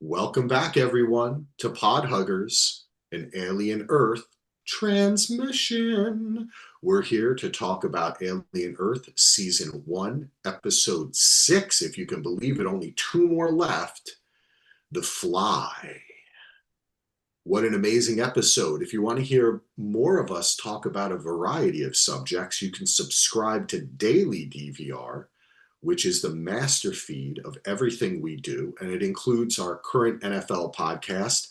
Welcome back, everyone, to Pod Huggers, an Alien Earth transmission. We're here to talk about Alien Earth Season 1, Episode 6. If you can believe it, only two more left. The Fly. What an amazing episode. If you want to hear more of us talk about a variety of subjects, you can subscribe to Daily DVR, which is the master feed of everything we do. And it includes our current NFL podcast,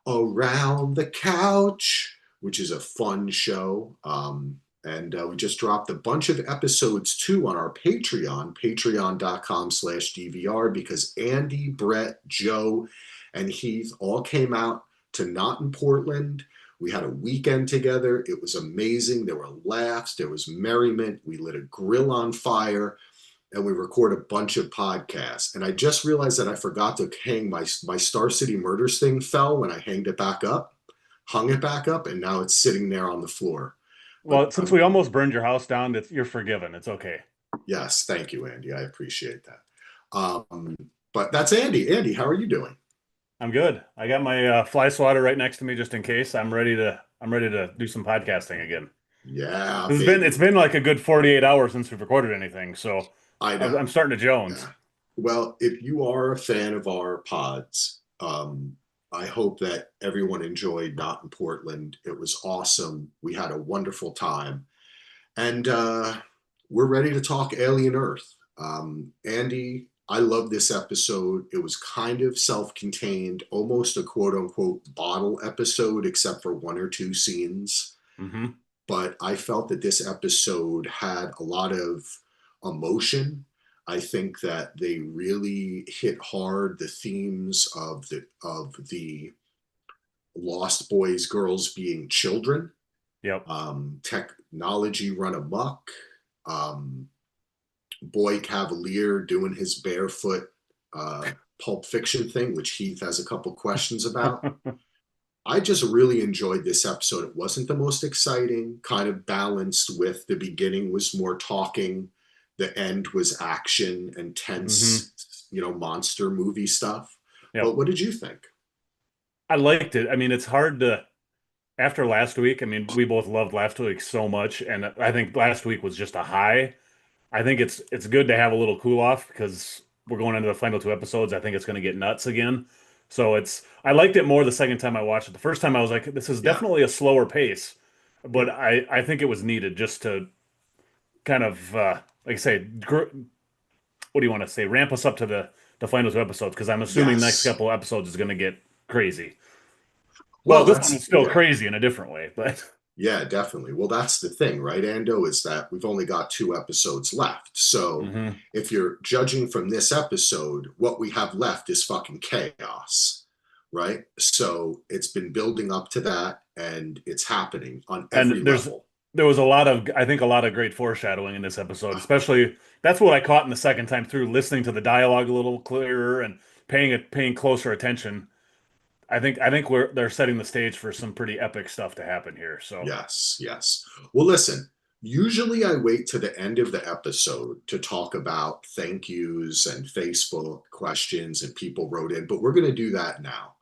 Around the Couch, which is a fun show. And we just dropped a bunch of episodes too on our Patreon, patreon.com/DVR, because Andy, Brett, Joe, and Heath all came out to Not in Portland. We had a weekend together. It was amazing. There were laughs. There was merriment. We lit a grill on fire. And we record a bunch of podcasts. And I just realized that I forgot to hang my Star City Murders thing fell when I hung it back up, and now it's sitting there on the floor. Well, since we almost burned your house down, you're forgiven. It's okay. Yes, thank you, Andy. I appreciate that. But that's Andy. Andy, how are you doing? I'm good. I got my fly swatter right next to me just in case. I'm ready to do some podcasting again. Yeah, It's been like a good 48 hours since we've recorded anything, so I I'm know. starting to Jones. Yeah. Well, if you are a fan of our pods, I hope that everyone enjoyed Not in Portland. It was awesome. We had a wonderful time. And we're ready to talk Alien Earth. Andy, I love this episode. It was kind of self-contained, almost a quote-unquote bottle episode, except for one or two scenes. Mm-hmm. But I felt that this episode had a lot of emotion. I think that they really hit hard the themes of the lost boys, girls being children, Yep. technology run amok, Boy Cavalier doing his barefoot Pulp Fiction thing, which Heath has a couple questions about. I just really enjoyed this episode. It wasn't the most exciting, kind of balanced with the beginning was more talking, the end was action and Mm-hmm. tense, monster movie stuff. But Yep. what did you think? I liked it. I mean, it's hard to after last week. I mean, we both loved last week so much, and I think last week was just a high. I think it's good to have a little cool off because we're going into the final two episodes. I think it's going to get nuts again. So I liked it more the second time I watched it. The first time I was like, this is Yeah, definitely a slower pace, but yeah, I think it was needed just to kind of like I say, what do you want to say, ramp us up to the final two episodes because I'm assuming the next yes. couple episodes is going to get crazy. Well, Well, this one was still yeah. crazy in a different way, but Yeah, definitely. Well, that's the thing, right, Ando, is that we've only got two episodes left. So hmm if you're judging from this episode, what we have left is fucking chaos, right? So it's been building up to that and it's happening on every and level. there was a lot of I think a lot of great foreshadowing in this episode, especially that's what I caught in the second time through listening to the dialogue a little clearer and paying closer attention. I think they're setting the stage for some pretty epic stuff to happen here. So Yes, yes. Well, listen, usually I wait to the end of the episode to talk about thank yous and Facebook questions and people wrote in, but we're going to do that now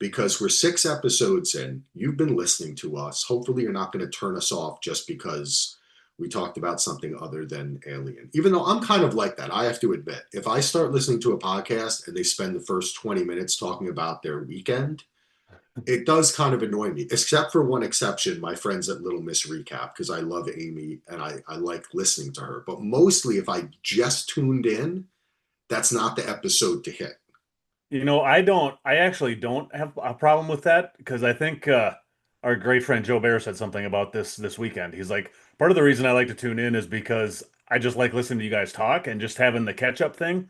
because we're six episodes in. You've been listening to us. Hopefully, you're not going to turn us off just because we talked about something other than Alien. Even though I'm kind of like that, I have to admit, if I start listening to a podcast and they spend the first 20 minutes talking about their weekend, it does kind of annoy me, except for one exception, my friends at Little Miss Recap, because I love Amy and I like listening to her. But mostly, if I just tuned in, that's not the episode to hit. I actually don't have a problem with that because I think our great friend Joe Bear said something about this weekend. He's like, part of the reason I like to tune in is because I just like listening to you guys talk and just having the catch up thing.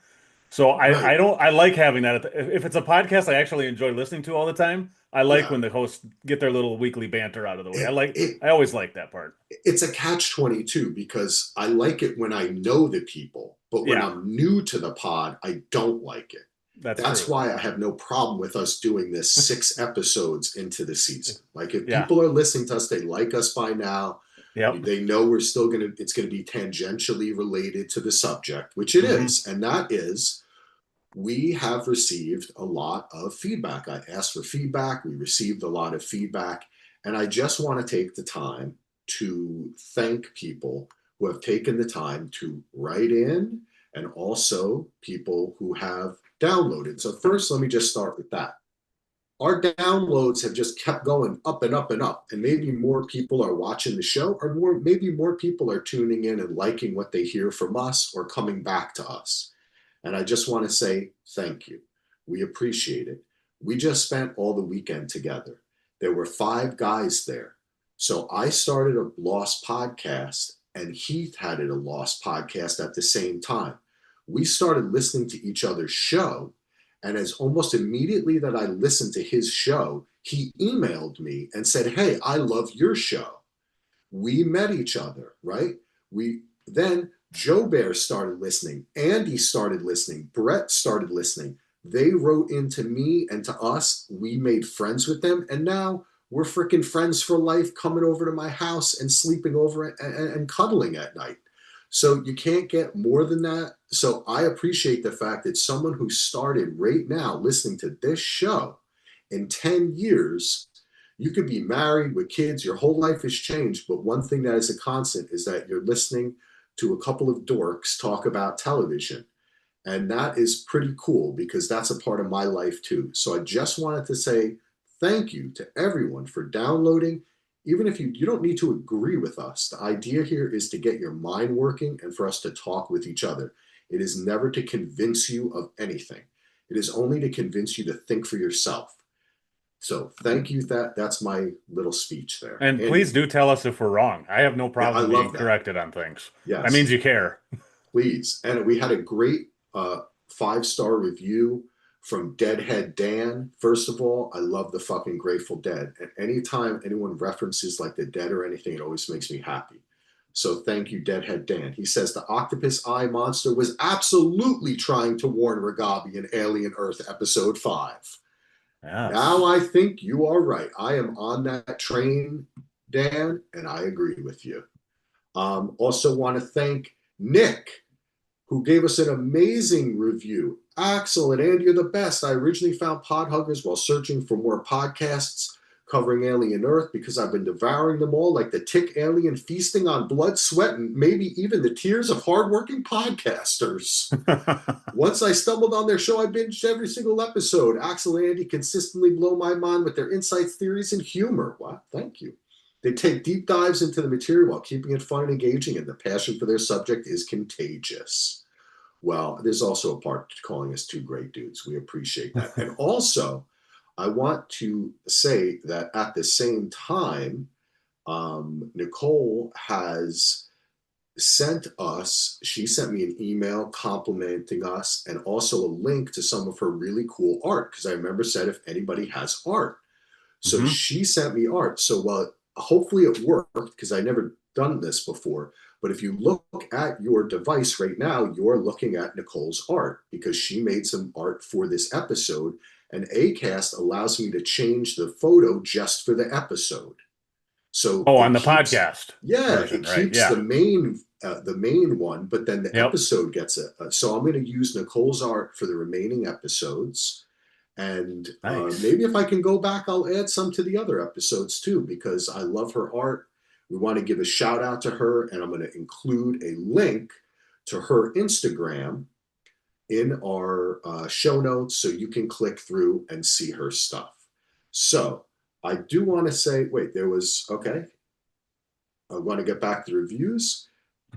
So I Right. don't I like having that. If it's a podcast I actually enjoy listening to all the time, I like Yeah. when the hosts get their little weekly banter out of the way. It, it I always like that part. it's a catch 22 because I like it when I know the people, but when Yeah, I'm new to the pod, I don't like it. that's That's true. why I have no problem with us doing this six episodes into the season. Like if Yeah. people are listening to us, they like us by now. Yep. They know we're still it's gonna be tangentially related to the subject, which it hmm is, and that is we have received a lot of feedback. I asked for feedback. We received a lot of feedback. And I just want to take the time to thank people who have taken the time to write in and also people who have downloaded. So, first, let me just start with that. Our downloads have just kept going up and up and up. And maybe more people are watching the show, or maybe more people are tuning in and liking what they hear from us or coming back to us. And I just want to say thank you. We appreciate it. We just spent all the weekend together. There were 5 guys there. So I started a Lost podcast, and Heath had a Lost podcast at the same time. We started listening to each other's show. And as almost immediately that I listened to his show, he emailed me and said, "Hey, I love your show." We met each other, right? We then Joe Bear started listening, Andy started listening, Brett started listening. They wrote into me and to us. We made friends with them, and now we're freaking friends for life, coming over to my house and sleeping over and cuddling at night. So you can't get more than that. So I appreciate the fact that someone who started right now listening to this show in 10 years, you could be married with kids, your whole life has changed. But one thing that is a constant is that you're listening to a couple of dorks talk about television. And that is pretty cool because that's a part of my life too. So I just wanted to say thank you to everyone for downloading. Even if you don't need to agree with us, the idea here is to get your mind working and for us to talk with each other. It is never to convince you of anything. It is only to convince you to think for yourself. So thank you. That's my little speech there. And please Andy, do tell us if we're wrong. I have no yeah, I problem being love that. corrected on things. That means Yes, you care. please. And we had a great 5-star review from Deadhead Dan. First of all, I love the fucking Grateful Dead. And anytime anyone references like the Dead or anything, it always makes me happy. So thank you, Deadhead Dan. He says the octopus eye monster was absolutely trying to warn Ragabi in Alien Earth episode 5. Now Yes. I think you are right. I am on that train, Dan, and I agree with you. Also want to thank Nick, who gave us an amazing review. Axel and Andy are the best. I originally found Podhuggers while searching for more podcasts covering Alien Earth because I've been devouring them all like the tick alien feasting on blood, sweat, and maybe even the tears of hardworking podcasters. Once I stumbled on their show, I binged every single episode. Axel and Andy consistently blow my mind with their insights, theories, and humor. Wow, thank you. They take deep dives into the material while keeping it fun and engaging, and the passion for their subject is contagious. Well, there's also a part to calling us two great dudes. We appreciate that. And also, I want to say that at the same time, Nicole has she sent me an email complimenting us and also a link to some of her really cool art because I remember said if anybody has art. So Hmm. she sent me art. So hopefully it worked because I never done this before. But if you look at your device right now, you're looking at Nicole's art because she made some art for this episode. And Acast allows me to change the photo just for the episode. So Oh, on it the keeps, podcast yeah, it version, right? keeps Yeah. the main one, but then the Yep. episode gets a. So I'm going to use Nicole's art for the remaining episodes, and Nice. maybe if I can go back, I'll add some to the other episodes too because I love her art. We want to give a shout out to her, and I'm going to include a link to her Instagram in our show notes so you can click through and see her stuff. So I do want to say, wait, there was, okay, I want to get back to the reviews.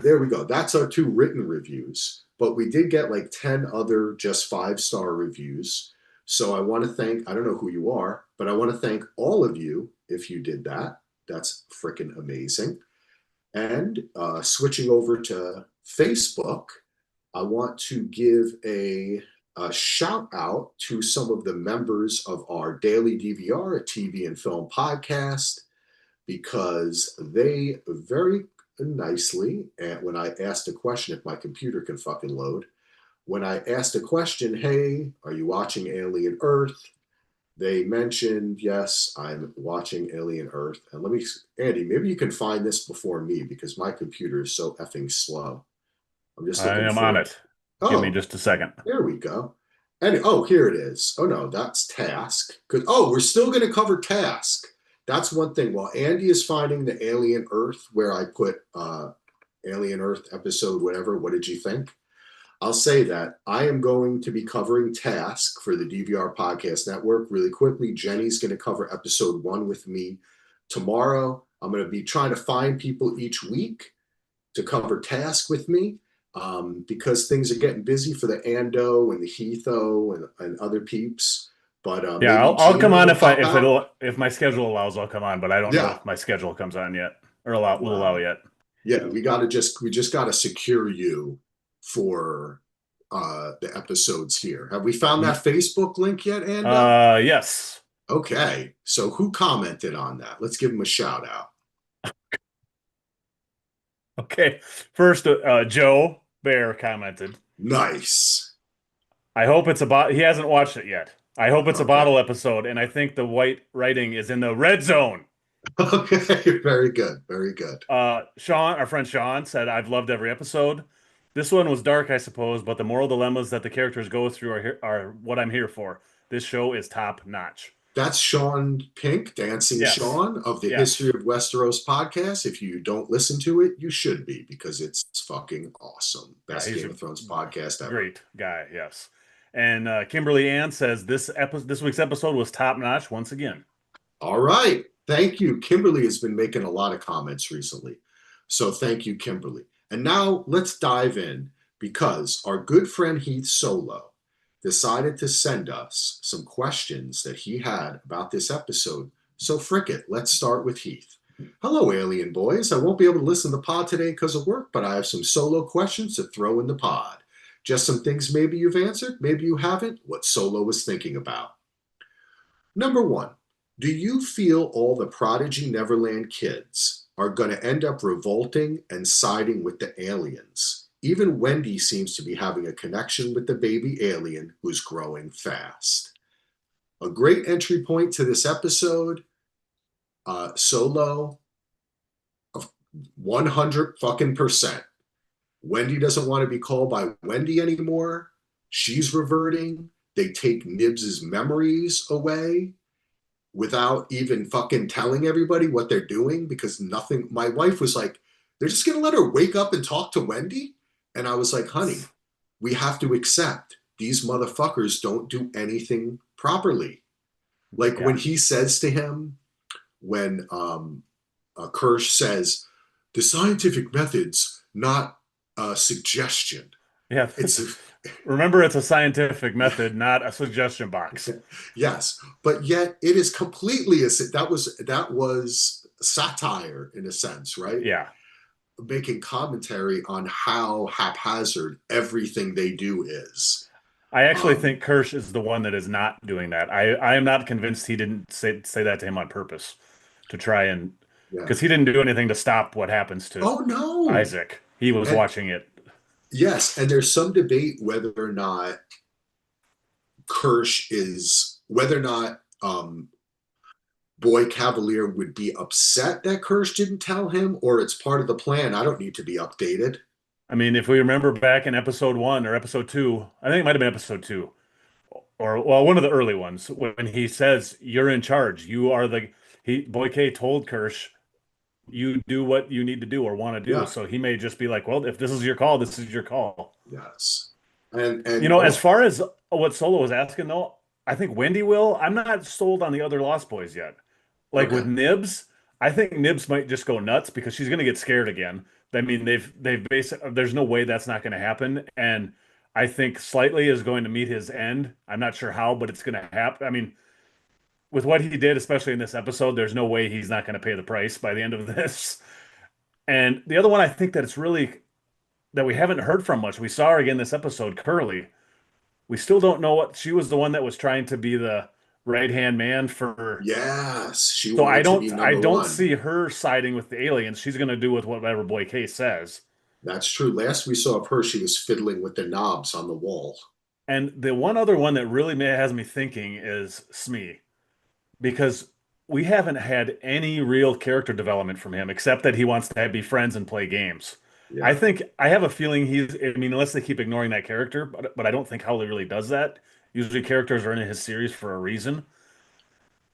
There we go. That's our 2 written reviews, but we did get like 10 other just 5-star reviews. So I want to thank, I don't know who you are, but I want to thank all of you if you did that. That's freaking amazing. And switching over to Facebook, I want to give a shout out to some of the members of our daily DVR, a TV and film podcast, because they very nicely, and when I asked a question, if my computer can fucking load, when I asked a question, hey, are you watching Alien Earth? They mentioned, yes, I'm watching Alien Earth. And let me, Andy, maybe you can find this before me because my computer is so effing slow. I'm just I looking am on for, it. Give me oh, just a second. there we go. And oh, here it is. Oh no, that's Task. Good. Oh, we're still going to cover Task. That's one thing. While Andy is finding the Alien Earth, where I put Alien Earth episode, whatever. What did you think? I'll say that I am going to be covering Task for the DVR Podcast Network really quickly. Jenny's going to cover episode one with me tomorrow. I'm going to be trying to find people each week to cover Task with me, because things are getting busy for the Ando and the Heatho and other peeps. But Yeah, maybe I'll come Gina on will if I pop out. if my schedule allows, I'll come on, but I don't know Yeah. if my schedule comes on yet or will allow Wow. yet. Yeah, we just got to secure you for the episodes here. Have we found Mhm. that Facebook link yet, Ando? Yes. Okay, so who commented on that? Let's give him a shout out. Okay. First, Joe Bear commented, Nice. I hope it's about, he hasn't watched it yet. I hope it's a Okay. bottle episode, and I think the white writing is in the red zone. Okay, very good. Very good. Sean, our friend Sean, said, I've loved every episode. This one was dark, I suppose, but the moral dilemmas that the characters go through are what I'm here for. This show is top notch. That's Sean Pink, Dancing Yes. Sean of the History Yes. of Westeros podcast. If you don't listen to it, you should be because it's fucking awesome. Yeah, Best he's Game a of Thrones podcast ever. great guy. Yes. And Kimberly Ann says this week's episode was top notch once again. All right. Thank you. Kimberly has been making a lot of comments recently. So thank you, Kimberly. And now let's dive in because our good friend Heath Solo decided to send us some questions that he had about this episode. So frick it, let's start with Heath. Hello, alien boys. I won't be able to listen to the pod today because of work, but I have some solo questions to throw in the pod. Just some things maybe you've answered, maybe you haven't, what Solo was thinking about. Number one, do you feel all the Prodigy Neverland kids are going to end up revolting and siding with the aliens? Even Wendy seems to be having a connection with the baby alien who's growing fast. A great entry point to this episode. Solo of 100 fucking percent. Wendy doesn't want to be called by Wendy anymore. She's reverting. They take Nibs's memories away without even fucking telling everybody what they're doing because nothing. My wife was like, they're just going to let her wake up and talk to Wendy? And I was like, honey, we have to accept these motherfuckers don't do anything properly. Like when Yeah. he says to him, when Kirsch says, the scientific method's not a suggestion. Yeah. It's Remember, it's a scientific method, not a suggestion box. yes, but yet it is completely that was satire in a sense, right? Yeah. Making commentary on how haphazard everything they do is. I actually Um, think Kirsch is the one that is not doing that. I am not convinced he didn't say that to him on purpose to try and yeah. because he didn't do anything to stop what happens to Oh no. Isaac. He was And watching it. yes, and there's some debate whether or not whether or not Boy Cavalier would be upset that Kirsch didn't tell him, or it's part of the plan. I don't need to be updated. I mean, if we remember back in episode one or episode two, I think it might have been episode two, or well, one of the early ones, when he says, "You're in charge. You are the." Boy K told Kirsch, "You do what you need to do or want to do." Yeah. So he may just be like, "Well, if this is your call, this is your call." Yes. You And know, as oh far as what Solo was asking, though, I think Wendy will. I'm not sold on the other Lost Boys yet. Like with okay. Nibs, I think Nibs might just go nuts because she's going to get scared again. I mean, they've basically there's no way that's not going to happen, and I think Slightly is going to meet his end. I'm not sure how, but it's going to happen. I mean, with what he did, especially in this episode, there's no way he's not going to pay the price by the end of this. And the other one, I think that it's really that we haven't heard from much. We saw her again this episode, Curly. We still don't know what she was the one that was trying to be the right hand man for. Yes, she So wanted to be I number don't one. see her siding with the aliens. She's gonna do with whatever Boy K says. That's true. Last we saw of her, she was fiddling with the knobs on the wall. And the one other one that really has me thinking is Smee, because we haven't had any real character development from him except that he wants to be friends and play games. I Yeah. think I have a feeling he's. I mean, unless they keep ignoring that character, but I don't think Howley really does that. Usually, characters are in his series for a reason.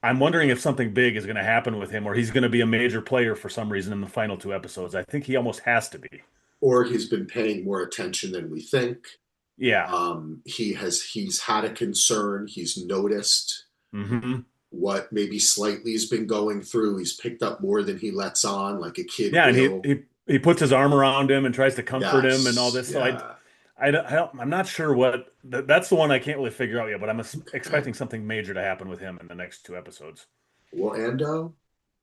I'm wondering if something big is going to happen with him, or he's going to be a major player for some reason in the final two episodes. I think he almost has to be. Or he's been paying more attention than we think. Yeah. He's had a concern. He's noticed Hmm. what maybe slightly has been going through. He's picked up more than he lets on, like a kid Yeah, and he will. he he puts his arm around him and tries to comfort him and all Yes. this. So Yeah. I'm not sure that's the one I can't really figure out yet. But I'm expecting something major to happen with him in the next two episodes. Well, Ando,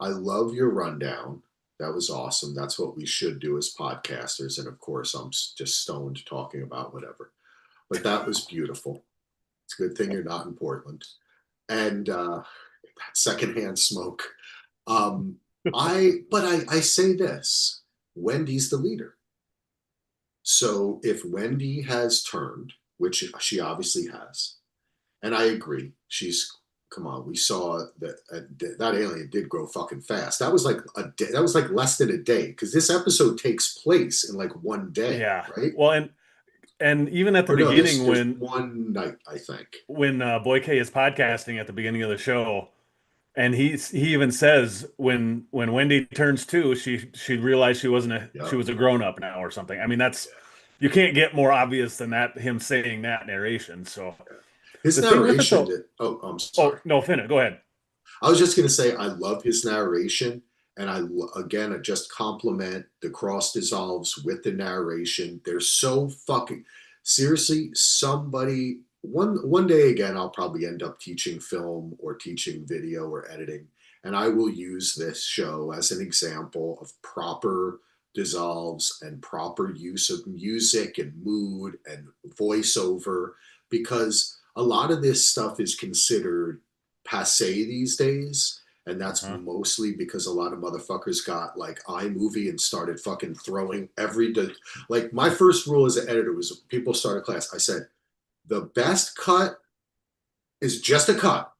I love your rundown. That was awesome. That's what we should do as podcasters. And of course, I'm just stoned talking about whatever. But that was beautiful. It's a good thing you're not in Portland. And that secondhand smoke. Um, but I say this: Wendy's the leader. So if Wendy has turned, which she obviously has, and I agree, she's come on. We saw that that alien did grow fucking fast. That was like a day. That was like less than a day because this episode takes place in like one day, Yeah. right? Well, and even at the Or no, beginning there's one night, I think. when Boy K is podcasting at the beginning of the show, and he even says when Wendy turns two, she realized she Yep. was a grown up now or something. I mean, that's Yeah. you can't get more obvious than that him saying that narration. So Yeah. His the thing with it narration though, did. Oh, I'm oh sorry. no, finish. Go ahead. I was just going to say I love his narration, and I just compliment the cross dissolves with the narration. They're so fucking seriously. Somebody one day again, I'll probably end up teaching film or teaching video or editing, and I will use this show as an example of proper dissolves and proper use of music and mood and voiceover because a lot of this stuff is considered passe these days. And that's Uh-huh. mostly because a lot of motherfuckers got like iMovie and started fucking throwing like my first rule as an editor was people start a class. I said, the best cut is just a cut,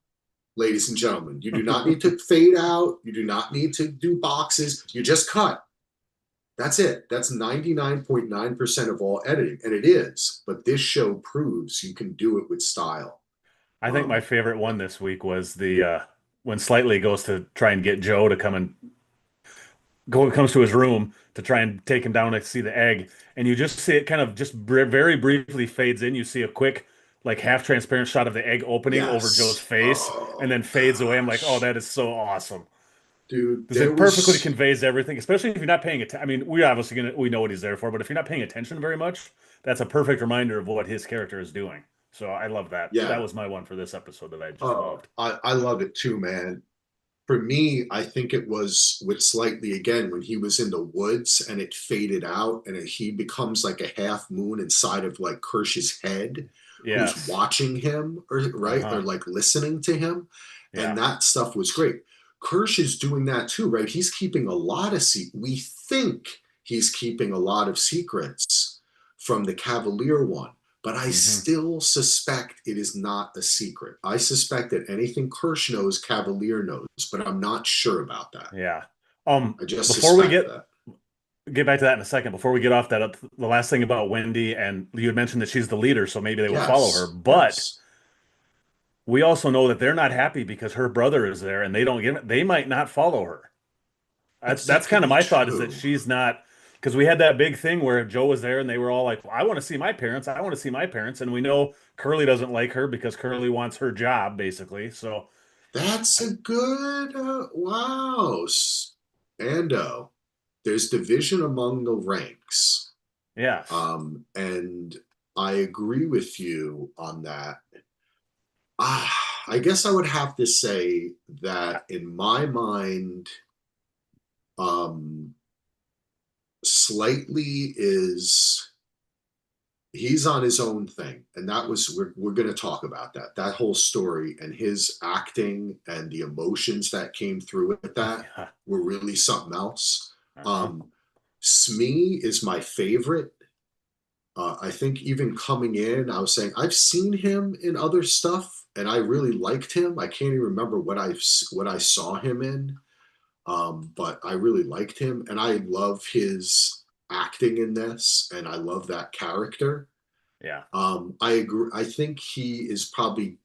ladies and gentlemen. You do not need to fade out. You do not need to do boxes. You just cut. That's it. That's 99.9% of all editing. And it is. But this show proves you can do it with style. I think my Um, favorite one this week was the when Slightly goes to try and get Joe to come and comes to his room to try and take him down to see the egg, and you just see it kind of just very briefly fades in. You see a quick, like half transparent shot of the egg opening over Joe's yes. face, and Oh, then fades away. I'm like, oh, gosh. that is so awesome Dude, because there it perfectly was, conveys everything. Especially if you're not paying attention. I mean, we know what he's there for, but if you're not paying attention very much, that's a perfect reminder of what his character is doing. So I love that. That yeah. was my one for this episode that I just Oh, loved. I love it too, man. For me, I think it was with slightly again when he was in the woods and it faded out and he becomes like a half moon inside of like Kirsch's head, who's Yes. watching him or right or Uh-huh. like listening to him, and Yeah. that stuff was great. Kirsch is doing that too, right? He's keeping a lot of we think he's keeping a lot of secrets from the Cavalier one, but I Hmm. still suspect it is not a secret. I suspect that anything Kirsch knows, Cavalier knows, but I'm not sure about that. Yeah. I just Before we suspect that. get back to that in a second. Before we get off that, the last thing about Wendy, and you had mentioned that she's the leader, so maybe they will follow her. Yes, But yes. we also know that they're not happy because her brother is there, and they don't give it. They might not follow her. That That's could kind of be my thought is that true. she's not because we had that big thing where Joe was there, and they were all like, well, "I want to see my parents. I want to see my parents," and we know Curly doesn't like her because Curly wants her job, basically. So, That's a good, wow. Ando, there's division among the ranks. yes, And I agree with you on that. I guess I would have to say that in my mind, um, slightly is he's on his own thing, and that was we're going to talk about that whole story and his acting and the emotions that came through with that yeah, were really something else. uh-huh. Um, Smee is my favorite. I think even coming in, I was saying I've seen him in other stuff, and I really liked him. I can't even remember what I saw him in, but I really liked him, and I love his. acting in this, and I love that character. Yeah. I agree. I think he is probably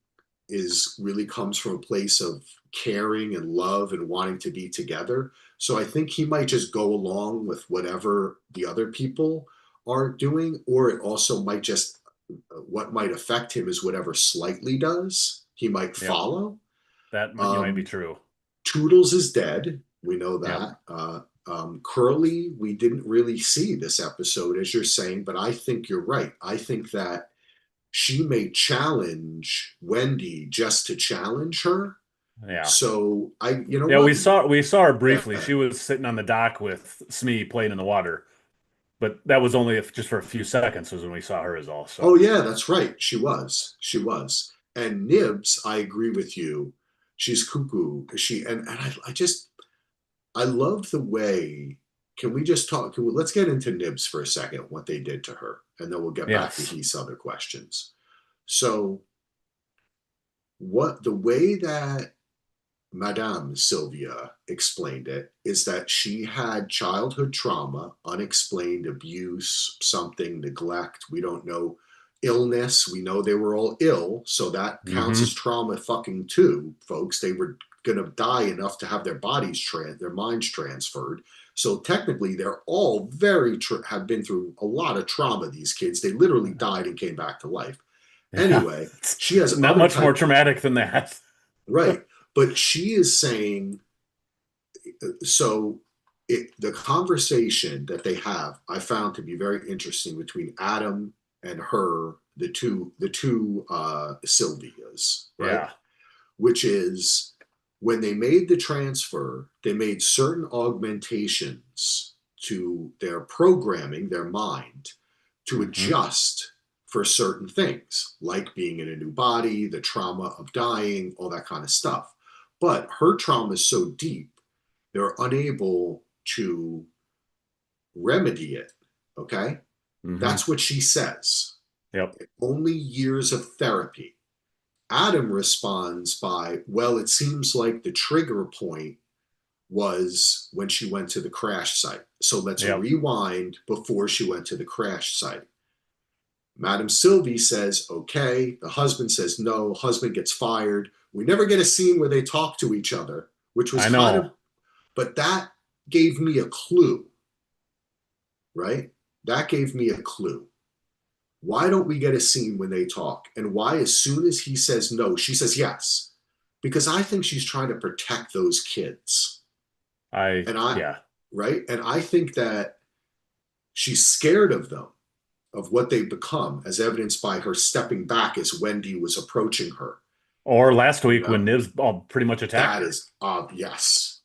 is really comes from a place of caring and love and wanting to be together. So I think he might just go along with whatever the other people are doing, or it also might just what might affect him is whatever slightly does. He might Yep. follow. That you might be Um, true. Toodles is dead. We know Yep. that. Curly, we didn't really see this episode, as you're saying, but I think you're right. I think that she may challenge Wendy just to challenge her. Yeah. So you know Yeah, what? we saw her Yeah. briefly. She was sitting on the dock with Smee playing in the water, but that was only just for a few seconds was when we saw her as all. Oh So yeah, that's right. She was. She was. And Nibs, I agree with you. She's cuckoo. I just I love the way. Can we just talk? Let's get into Nibs for a second, what they did to her, and then we'll get back to yes. Heath's other questions. So, what the way that Madame Sylvia explained it is that she had childhood trauma, unexplained abuse, something, neglect. We don't know illness. We know they were all ill. So that counts as Hmm. trauma fucking too, folks. They were going to die enough to have their minds transferred. So technically, they're all have been through a lot of trauma, these kids. They literally died and came back to life. Yeah. Anyway, It's she has not other much more type, traumatic than that. right. But she is saying so the conversation that they have I found to be very interesting between Adam and her, the two Sylvias, right? Yeah. Which is when they made the transfer, they made certain augmentations to their programming, their mind, to Hmm. adjust for certain things, like being in a new body, the trauma of dying, all that kind of stuff. But her trauma is so deep they're unable to remedy it. Okay. Hmm. That's what she says. Yep. Only years of therapy. Adam responds by, well, it seems like the trigger point was when she went to the crash site. So let's Yep. rewind before she went to the crash site. Madame Sylvie says, okay. The husband says, no. Husband gets fired. We never get a scene where they talk to each other, which was I kind of, know. but that gave me a clue, right? That gave me a clue. Why don't we get a scene when they talk? And why, as soon as he says no, she says yes? Because I think she's trying to protect those kids. And Yeah. right? And I think that she's scared of them, of what they've become, as evidenced by her stepping back as Wendy was approaching her. Or last You week when know, Nibs pretty much attacked that her. is, yes,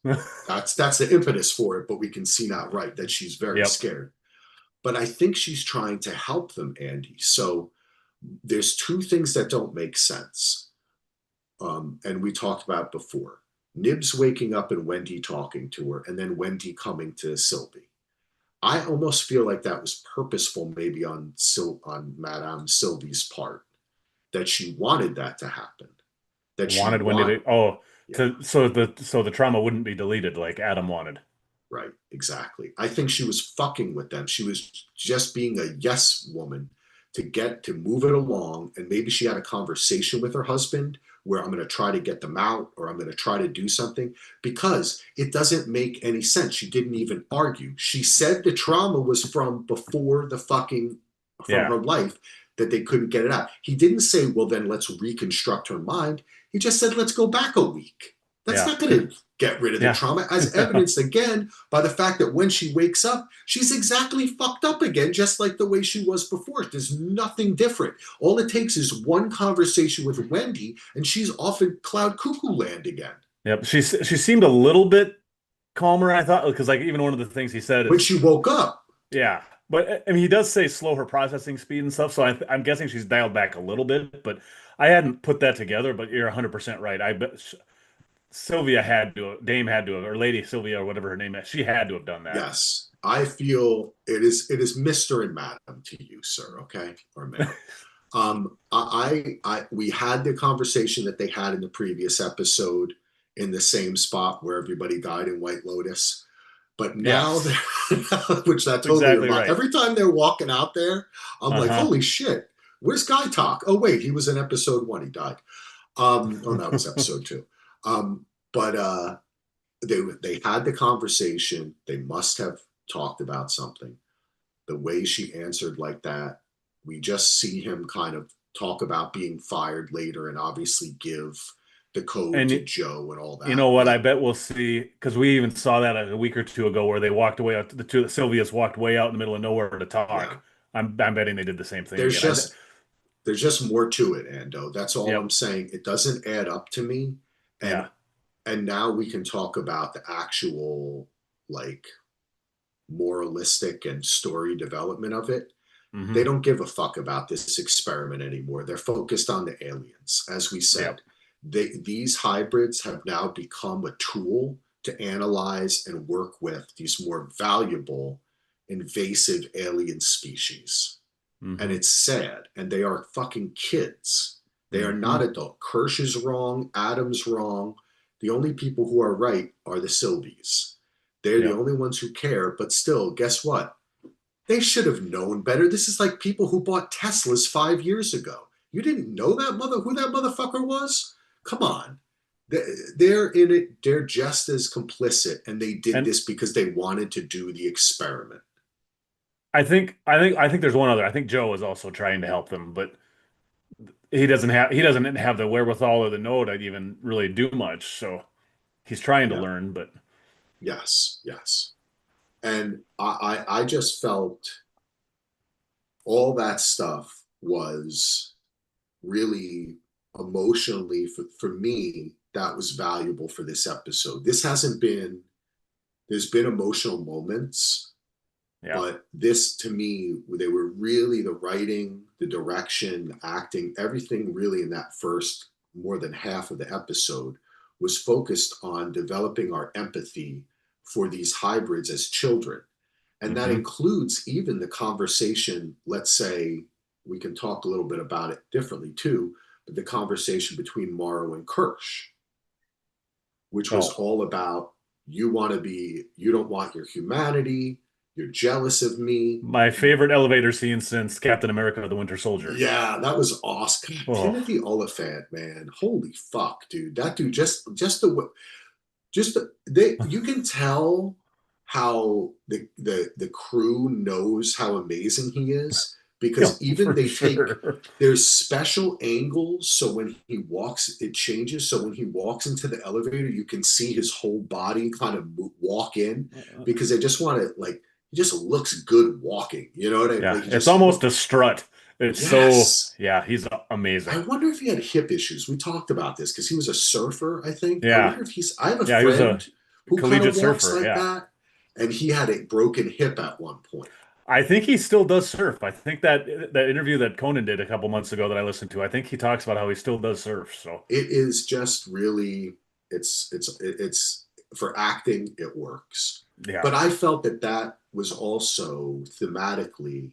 that's the impetus for it. But we can see now, right, that she's very Yep. scared. But I think she's trying to help them, Andy. So there's two things that don't make sense. And we talked about before. Nibs waking up and Wendy talking to her, and then Wendy coming to Sylvie. I almost feel like that was purposeful, maybe on Madame Sylvie's part, that she wanted that to happen. That she Wanted Wendy want, to yeah, to so the trauma wouldn't be deleted like Adam wanted. right, exactly. I think she was fucking with them. She was just being a yes woman to move it along. And maybe she had a conversation with her husband where I'm going to try to get them out or I'm going to try to do something because it doesn't make any sense. She didn't even argue. She said the trauma was from before from Yeah. her life that they couldn't get it out. He didn't say, well, then let's reconstruct her mind. He just said, let's go back a week. That's Yeah. not going to get rid of the Yeah. trauma, as evidenced again by the fact that when she wakes up, she's exactly fucked up again, just like the way she was before. There's nothing different. All it takes is one conversation with Wendy, and she's off in cloud cuckoo land again. Yep. She seemed a little bit calmer, I thought, because like even one of the things he said When is, she woke up, yeah. But I mean, he does say slow her processing speed and stuff, so I'm guessing she's dialed back a little bit. But I hadn't put that together. But you're 100% right. I bet Sylvia had to, Dame had to have, or Lady Sylvia or whatever her name is, she had to have done that. yes, I feel it is Mr. and Madam to you, sir, okay? Or ma'am. We had the conversation that they had in the previous episode in the same spot where everybody died in White Lotus. But now Yes, they're, which that that's totally exactly reminds. right. Every time they're walking out there, I'm like, Uh-huh. holy shit, where's Guy Talk? Oh wait, he was in episode one. He died. Oh, no, it was episode two. Um, but they had the conversation. They must have talked about something. The way she answered like that, we just see him kind of talk about being fired later and obviously give the code to And Joe and all you that. know what? I But bet we'll see because we even saw that a week or two ago where they walked away. The two Sylvia's walked way out in the middle of nowhere to yeah, talk. I'm betting they did the same thing there's again. just there's just more to it, Ando. That's all I'm Yep. saying. It doesn't add up to me. And Yeah. now we can talk about the actual like moralistic and story development of it. They Hmm. don't give a fuck about this experiment anymore. They're focused on the aliens. As we said, Yep. these hybrids have now become a tool to analyze and work with these more valuable invasive alien species. And Hmm. it's sad. And they are fucking kids. They are not Hmm. adult. Kirsch is wrong. Adam's wrong. The only people who are right are the Sylvies. They're the Yep. only ones who care. But still, guess what? They should have known better. This is like people who bought Teslas 5 years ago. You didn't know who that motherfucker was? Come on. They're in it. They're just as complicit, and they did And this because they wanted to do the experiment. I think there's one other. I think Joe is also trying to help them, but he doesn't have the wherewithal or the know to even really do much. So he's trying to Yeah. learn, but Yes. Yes. And I just felt all that stuff was really emotionally for me that was valuable for this episode. This hasn't been there's been emotional moments, yeah. but this to me they were really the writing, the direction, the acting, everything really in that first more than half of the episode was focused on developing our empathy for these hybrids as children. And that Hmm. includes even the conversation, let's say, we can talk a little bit about it differently too, but the conversation between Morrow and Kirsch, which was Oh, all about you don't want your humanity, you're jealous of me. my favorite elevator scene since Captain America: The Winter Soldier. Yeah, that was awesome. God, Oh, Timothy Oliphant, man, holy fuck, dude. That dude just they you can tell how the crew knows how amazing he is yeah, because even for they take sure. there's special angles so when he walks it changes so when he walks into the elevator you can see his whole body kind of walk in because they just want to like he just looks good walking, you know what I mean? Yeah, Like he it's just almost look a strut. It's so, yes. yeah, he's I amazing. wonder if he had hip issues. We talked about this because he was a surfer, I think. I Yeah, wonder if he's. I have a yeah, he was a friend who kind of collegiate walks surfer. like Yeah, that, and he had a broken hip at one point. I think he still does surf. I think that interview that Conan did a couple months ago that I listened to, I think he talks about how he still does surf. So, It is just really, it's for acting, it works. yeah, But I felt that that was also thematically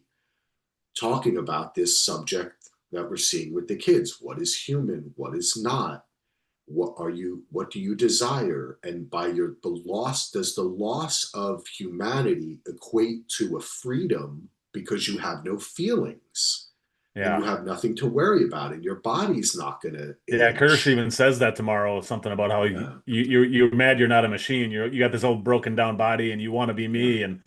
talking about this subject that we're seeing with the kids. What is human? What is not? What do you desire? And by your the loss does the loss of humanity equate to a freedom because you have no feelings and you yeah, have nothing to worry about and your body's not going to yeah. Kirsch age. even says that tomorrow. Something about how Yeah, you're mad you're not a machine. You got this old broken down body and you want to be yeah. me. And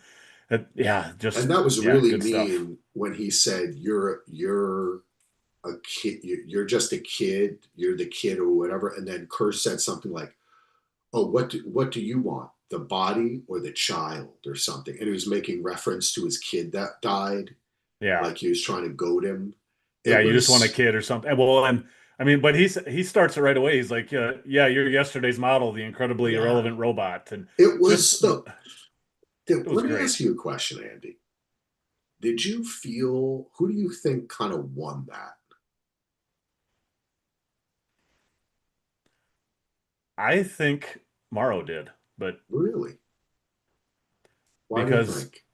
yeah, And just that was yeah, really good stuff. mean when he said you're a kid, you're just a kid, you're the kid or whatever. And then Kerr said something like, oh, what do you want? The body or the child or something? And he was making reference to his kid that died, Yeah. like he was trying to goad him. Yeah, It you just want a was, kid or something. Well, and I mean, but he starts it right away. He's like, yeah, you're yesterday's model, the incredibly yeah, irrelevant robot, and it just was it was let me great. ask you a question, Andy. Did you feel, who do you think kind of won that? I think Morrow did, but Really? Why do you because think?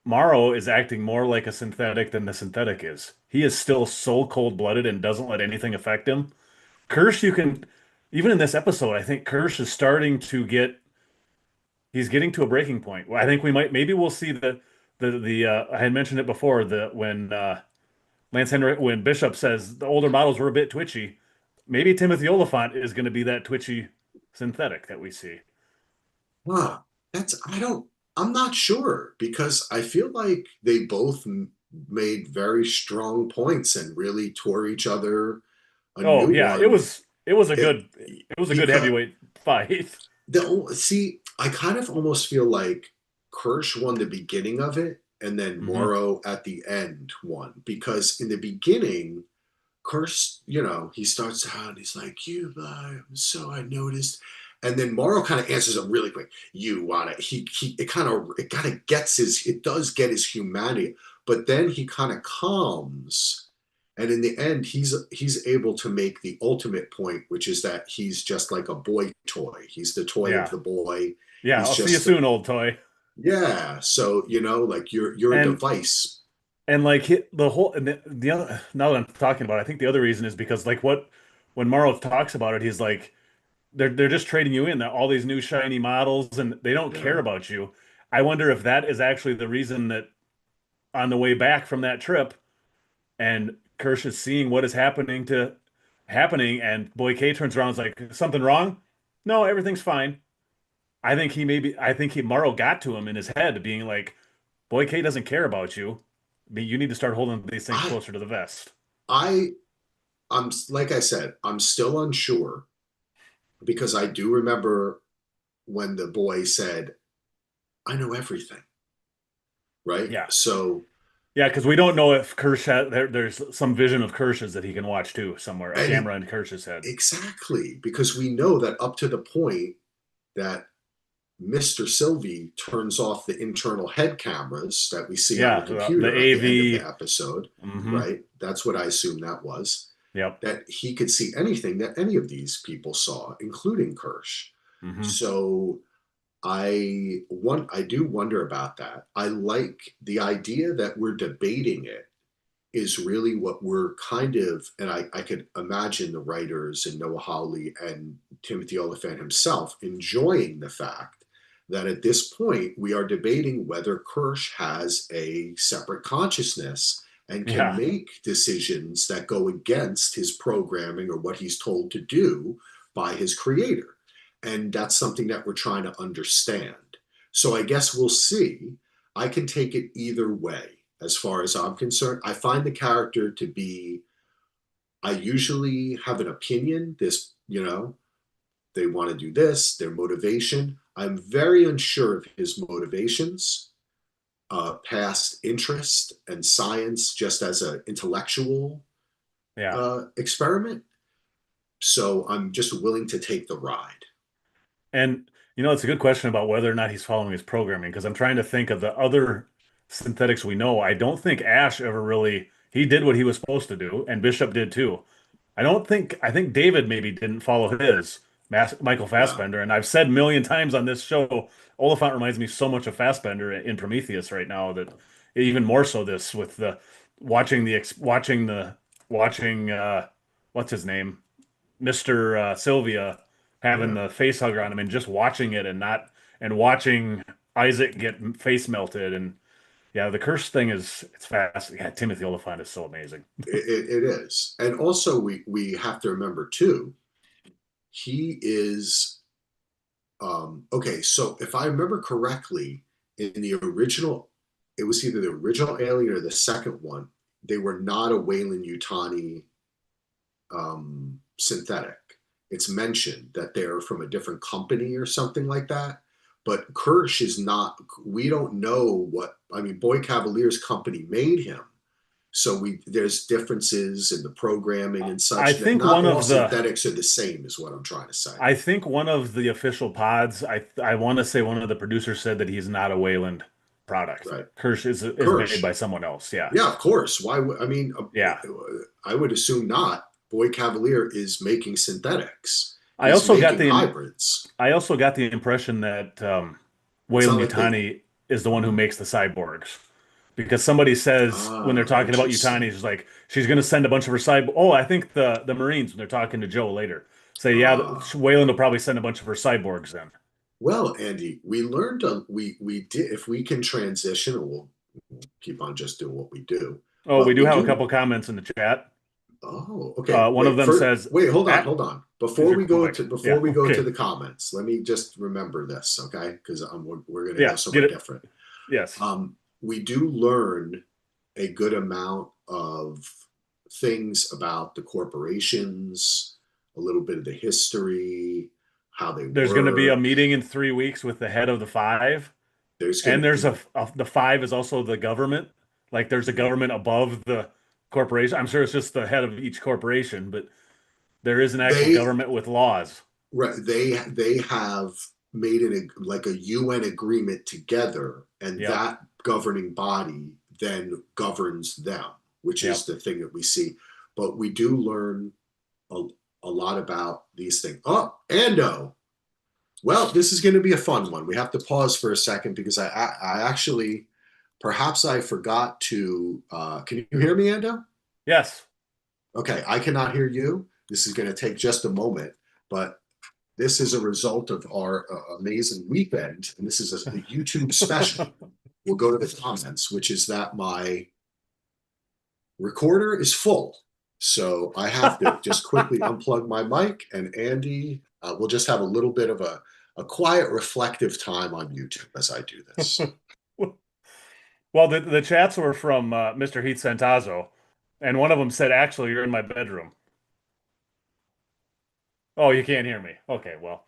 Morrow is acting more like a synthetic than the synthetic is. He is still so cold-blooded and doesn't let anything affect him. Kirsch, you can even in this episode, I think Kirsch is starting to get he's getting to a breaking point. I think we might maybe we'll see the I had mentioned it before the when Lance Henry when Bishop says the older models were a bit twitchy. Maybe Timothy Oliphant is going to be that twitchy synthetic that we see. Huh. That's I don't I'm not sure because I feel like they both made very strong points and really tore each other a Oh new yeah, one. It it was a good because heavyweight fight. see, I kind of almost feel like Kirsch won the beginning of it and then Hmm. Morrow at the end won because in the beginning Kirsch, he starts out and he's like, "You lie, so I noticed," and then Morrow kind of answers him really quick. You want it? It kind of gets it does get his humanity, but then he kind of calms, and in the end, he's able to make the ultimate point, which is that he's just like a boy toy. He's the toy of Yeah, the boy. yeah. He's I'll see you just soon, old toy. yeah. So like you're a And device. like the whole and the other now that I'm talking about it, I think the other reason is because like what when Morrow talks about it, he's like they're just trading you in all these new shiny models and they don't care Yeah, about you. I wonder if that is actually the reason that on the way back from that trip and Kirsch is seeing what is happening and Boy K turns around and is like something wrong? No, everything's fine. I think he Morrow got to him in his head being like Boy K doesn't care about you. But you need to start holding these things I closer to the vest. I I'm like I said, I'm still unsure because I do remember when the boy said, "I know everything," right? Yeah. So, Yeah, because we don't know if there's some vision of Kirsch's that he can watch too somewhere, a and camera in Kirsch's head. exactly because we know that up to the point that Mr. Sylvie turns off the internal head cameras that we see on the Yeah, the computer at the end of the AV. episode, Hmm. right? That's what I assume that was. Yep. That he could see anything that any of these people saw, including Kirsch. Hmm. So I do wonder about that. I like the idea that we're debating it is really what we're kind of, and I could imagine the writers and Noah Hawley and Timothy Oliphant himself enjoying the fact that at this point we are debating whether Kirsch has a separate consciousness and can Yeah. make decisions that go against his programming or what he's told to do by his creator. And that's something that we're trying to understand. So I guess we'll see. I can take it either way as far as I'm concerned. I find the character to be, I usually have an opinion. They want to do this, their motivation. I'm very unsure of his motivations, past interest and science just as an intellectual Yeah. experiment. So I'm just willing to take the ride. And it's a good question about whether or not he's following his programming because I'm trying to think of the other synthetics we know. I don't think Ash ever really he did what he was supposed to do, and Bishop did too. I think David maybe didn't follow his Michael Yeah. Fassbender, and I've said a million times on this show, Oliphant reminds me so much of Fassbender in Prometheus right now that even more so this with the watching the ex- watching what's his name? Mr. Sylvia having Yeah. the face hugger on him and just watching it and watching Isaac get face melted and yeah, the curse thing is it's fast. Yeah, Timothy Oliphant is so amazing. It is. And also we have to remember too, he is okay, so if I remember correctly, in the original, it was either the original Alien or the second one. They were not a Wayland Yutani synthetic. It's mentioned that they're from a different company or something like that. But Kirsch is not. We don't know what. I mean, Boy Cavalier's company made him, so there's differences in the programming and I such. That think not one all of the synthetics are the same, is what I'm trying to say. I think one of the official pods, I want to say one of the producers said that he's not a Wayland product. Right, Kirsch is made Kirsch. by someone else. Yeah. Yeah, of course. Why would I mean? Yeah. I would assume not. Boy Cavalier is making synthetics. I He's also got making the hybrids. I also got the impression that It's Wayland not like they. Yutani is the one who Uh, makes the cyborgs. Because somebody says when they're talking about Yutani, interesting. she's like, she's going to send a bunch of her cyborgs. Oh, I think the Marines, when they're talking to Joe later, say, yeah, Ah, Wayland will probably send a bunch of her cyborgs in. Well, Andy, we learned we did if we can transition, and we'll keep on just doing what we do. Oh, we But do we have a do. couple comments in the chat. Oh, okay. One of them says, Wait, hold on, "At hold on. is your quick." Before Yeah. we go to Okay. the comments, let me just remember this, okay? Because we're going to go Yeah. Get somewhere it. different. Yes. We do learn a good amount of things about the corporations, a little bit of the history, how they There's going to be a work. meeting in 3 weeks with the head of the five, There's and going there's to the five is also the government. Like there's a government above the corporation. I'm sure it's just the head of each corporation, but there is an actual they government with laws. right, they have made it like a UN agreement together, and Yep. that governing body then governs them, which is Yep. the thing that we see. But we do learn a, a lot about these things. Oh, Ando. Well, this is going to be a fun one. We have to pause for a second because I actually, perhaps I forgot to. Can you hear me, Ando? Yes. Okay, I cannot hear you. This is going to take just a moment, but this is a result of our amazing weekend, and this is a YouTube special. We'll go to the comments, which is that my recorder is full. So I have to just quickly unplug my mic, and Andy, we'll just have a little bit of a quiet, reflective time on YouTube as I do this. Well, the chats were from Mr. Heath Santazo, and one of them said, "Actually, you're in my bedroom." Oh, you can't hear me. Okay, well,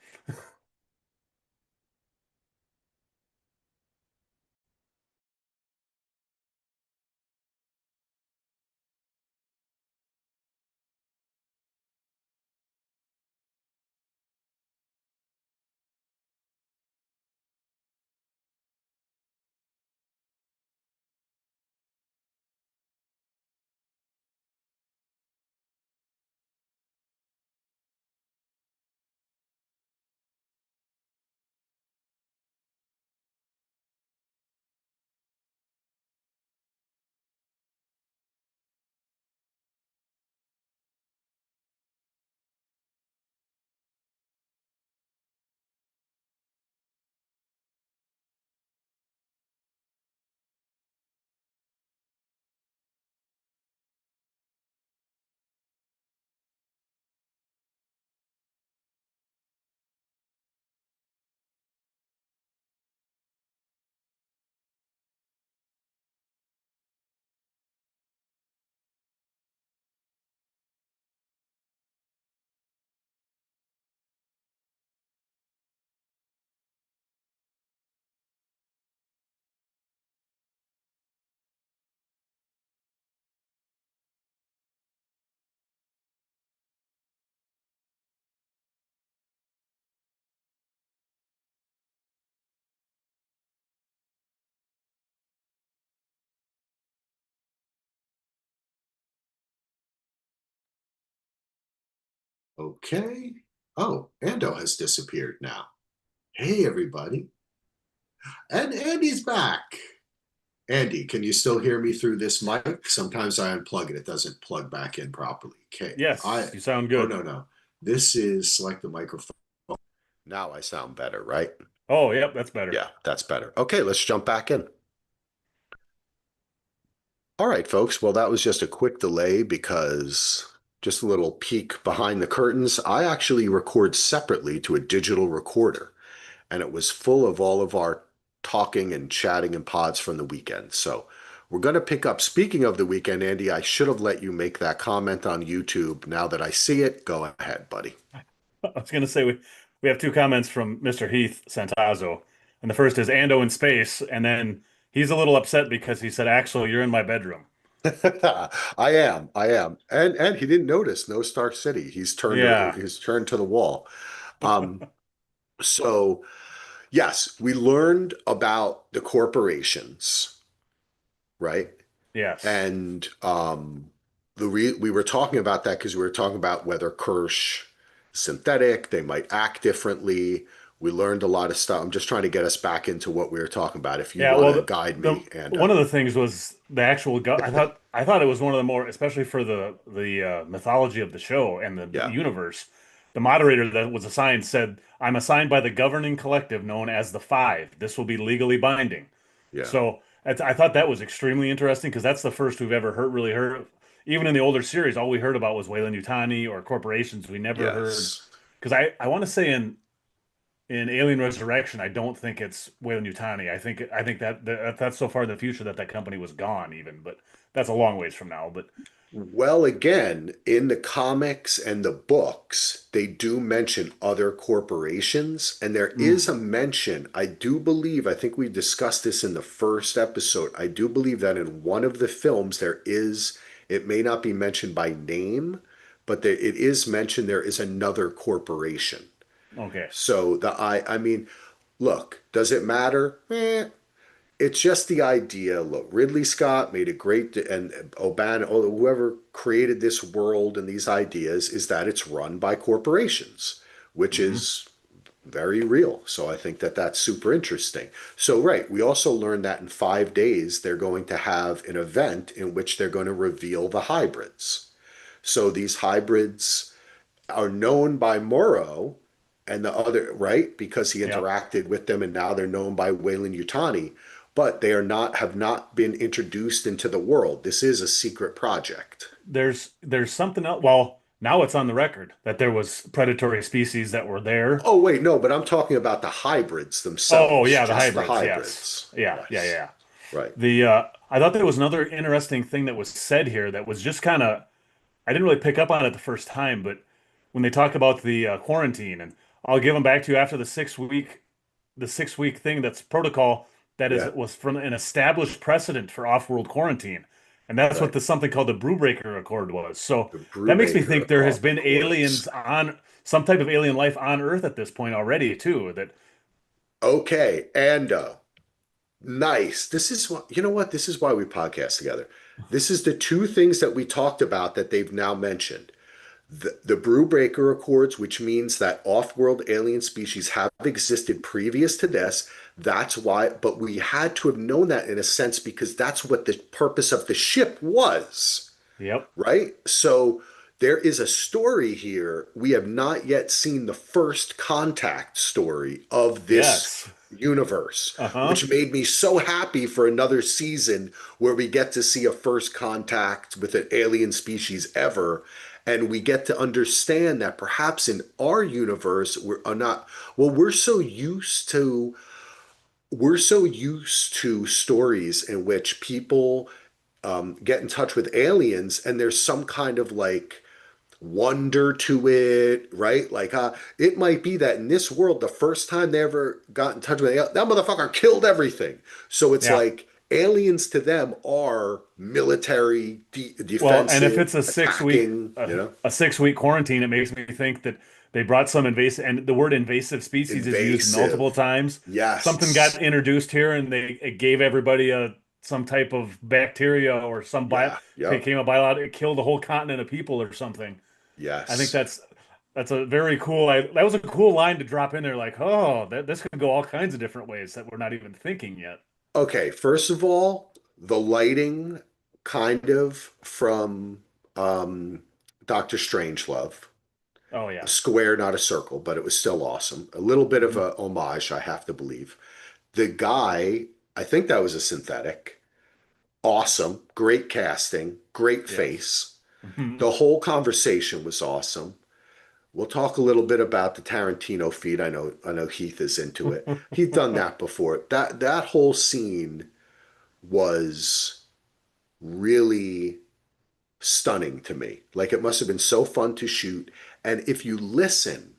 Okay. Oh, Ando has disappeared now. Hey, everybody. And Andy's back. Andy, can you still hear me through this mic? Sometimes I unplug it, it doesn't plug back in properly. Okay. yes, you sound Oh, good. no, no. This is select the microphone. Now I sound better, right? Oh, yep, that's better. Yeah, that's better. Okay, let's jump back in. All right, folks. Well, that was just a quick delay because just a little peek behind the curtains. I actually record separately to a digital recorder, and it was full of all of our talking and chatting and pods from the weekend. So we're going to pick up. Speaking of the weekend, Andy, I should have let you make that comment on YouTube. Now that I see it, go ahead, buddy. I was going to say we have two comments from Mr. Heath Santazo, and the first is Ando in space, and then he's a little upset because he said, "Actually, you're in my bedroom." I am, and he didn't notice no Stark City. Yeah. He's turned to the wall. Um, so yes, we learned about the corporations, right? Yes. And we were talking about that because we were talking about whether Kirsch synthetic, they might act differently. We learned a lot of stuff. I'm just trying to get us back into what we were talking about. If you Yeah, want well, to guide the me, and one of the things was the actual I thought it was one of the more, especially for the mythology of the show and the yeah, universe. the moderator that was assigned said, "I'm assigned by the governing collective known as the Five. This will be legally binding." Yeah. So I thought that was extremely interesting because that's the first we've ever really heard. Even in the older series, all we heard about was Weyland-Yutani or corporations. We never heard Yes. because I want to say in Alien Resurrection, I don't think it's Weyland-Yutani. I think that's so far in the future that that company was gone even, but that's a long ways from now. But Well, again, in the comics and the books, they do mention other corporations, and there is mm, a mention. I do believe, I think we discussed this in the first episode. I do believe that in one of the films, it may not be mentioned by name, but it is mentioned there is another corporation. okay, So I mean, look, does it matter? It's just the idea. Look, Ridley Scott made a great, and O'Bannon, whoever created this world and these ideas, is that it's run by corporations, which hmm is very real. So I think that that's super interesting. So, right, we also learned that in 5 days, they're going to have an event in which they're going to reveal the hybrids. So these hybrids are known by Morrow and the other, right? Because he yeah. interacted with them and now they're known by Weyland-Yutani, but they are not have not been introduced into the world. This is a secret project. There's something else. Well, now it's on the record that there was predatory species that were there. Oh, wait, no, but I'm talking about the hybrids Oh themselves, yeah, the just the hybrids. Yes, hybrids. yeah, yeah, Yes. yeah. Right. The I thought there was another interesting thing that was said here that was just kind of I didn't really pick up on it the first time, but when they talk about the quarantine, and I'll give them back to you after the 6 week thing that's protocol that is Yeah. was from an established precedent for off-world quarantine, and that's what Right. the something called the Brubaker Accord was. So The that makes me Brubaker think there has been aliens Accords. on some type of alien life on Earth at this point already too. That Okay, Ando. Nice. This is what, you know what? This is why we podcast together. This is the two things that we talked about that they've now mentioned. The Brubaker Accords, which means that off-world alien species have existed previous to this. That's why, but we had to have known that in a sense because that's what the purpose of the ship was, yep, right? So there is a story here. We have not yet seen the first contact story of this yes, universe, uh-huh, which made me so happy for another season where we get to see a first contact with an alien species ever. And we get to understand that perhaps in our universe, we're not, well, we're so used to stories in which people get in touch with aliens and there's some kind of like wonder to it, right? Like, it might be that in this world, the first time they ever got in touch with that motherfucker killed everything. So it's yeah. like aliens to them are military, Well, and if defensive, it's a 6 week attacking, a 6 week quarantine, it makes me think that they brought some invasive, and the word invasive species is used multiple invasive. times. Something got Yes. introduced here, and it gave everybody some type of bacteria or some bio Yeah. Yep. became a biological. It killed a whole continent of people or something. I think Yes. that's a very cool. That was a cool line to drop in there. Like, oh, this could go all kinds of different ways that we're not even thinking yet. Okay, first of all, the lighting kind of from Doctor Strangelove. Oh A yeah. square, not a circle, but it was still awesome. A little bit of hmm a homage, I have to believe. The guy, I think that was a synthetic. Awesome. Great casting. Great Yes. face. hmm The whole conversation was awesome. We'll talk a little bit about the Tarantino feed. I know Heath is into it. He's done that before. That whole scene was really stunning to me. Like it must have been so fun to shoot. And if you listen,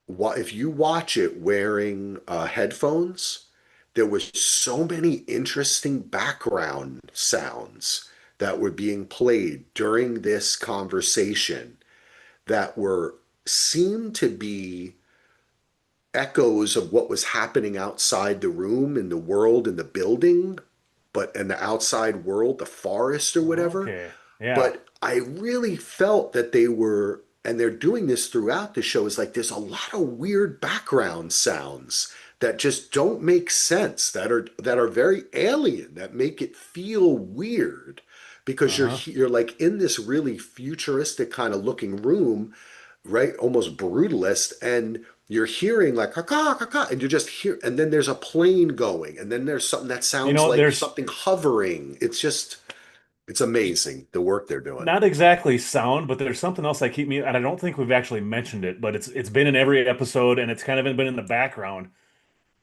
if you watch it wearing headphones, there was so many interesting background sounds that were being played during this conversation that were seemed to be echoes of what was happening outside the room in the world in the building, but in the outside world, the forest or whatever. Okay. Yeah. But I really felt that they were, and they're doing this throughout the show, is like there's a lot of weird background sounds that just don't make sense, that are very alien, that make it feel weird because you're Uh-huh. you're like in this really futuristic kind of looking room, right, almost brutalist, and you're hearing like caca caca, and you're just here, and then there's a plane going, and then there's something that You sounds know, like there's something hovering. It's just it's amazing the work they're doing. not exactly sound, but there's something else that keep me, and I don't think we've actually mentioned it, but it's been in every episode, and it's kind of been in the background.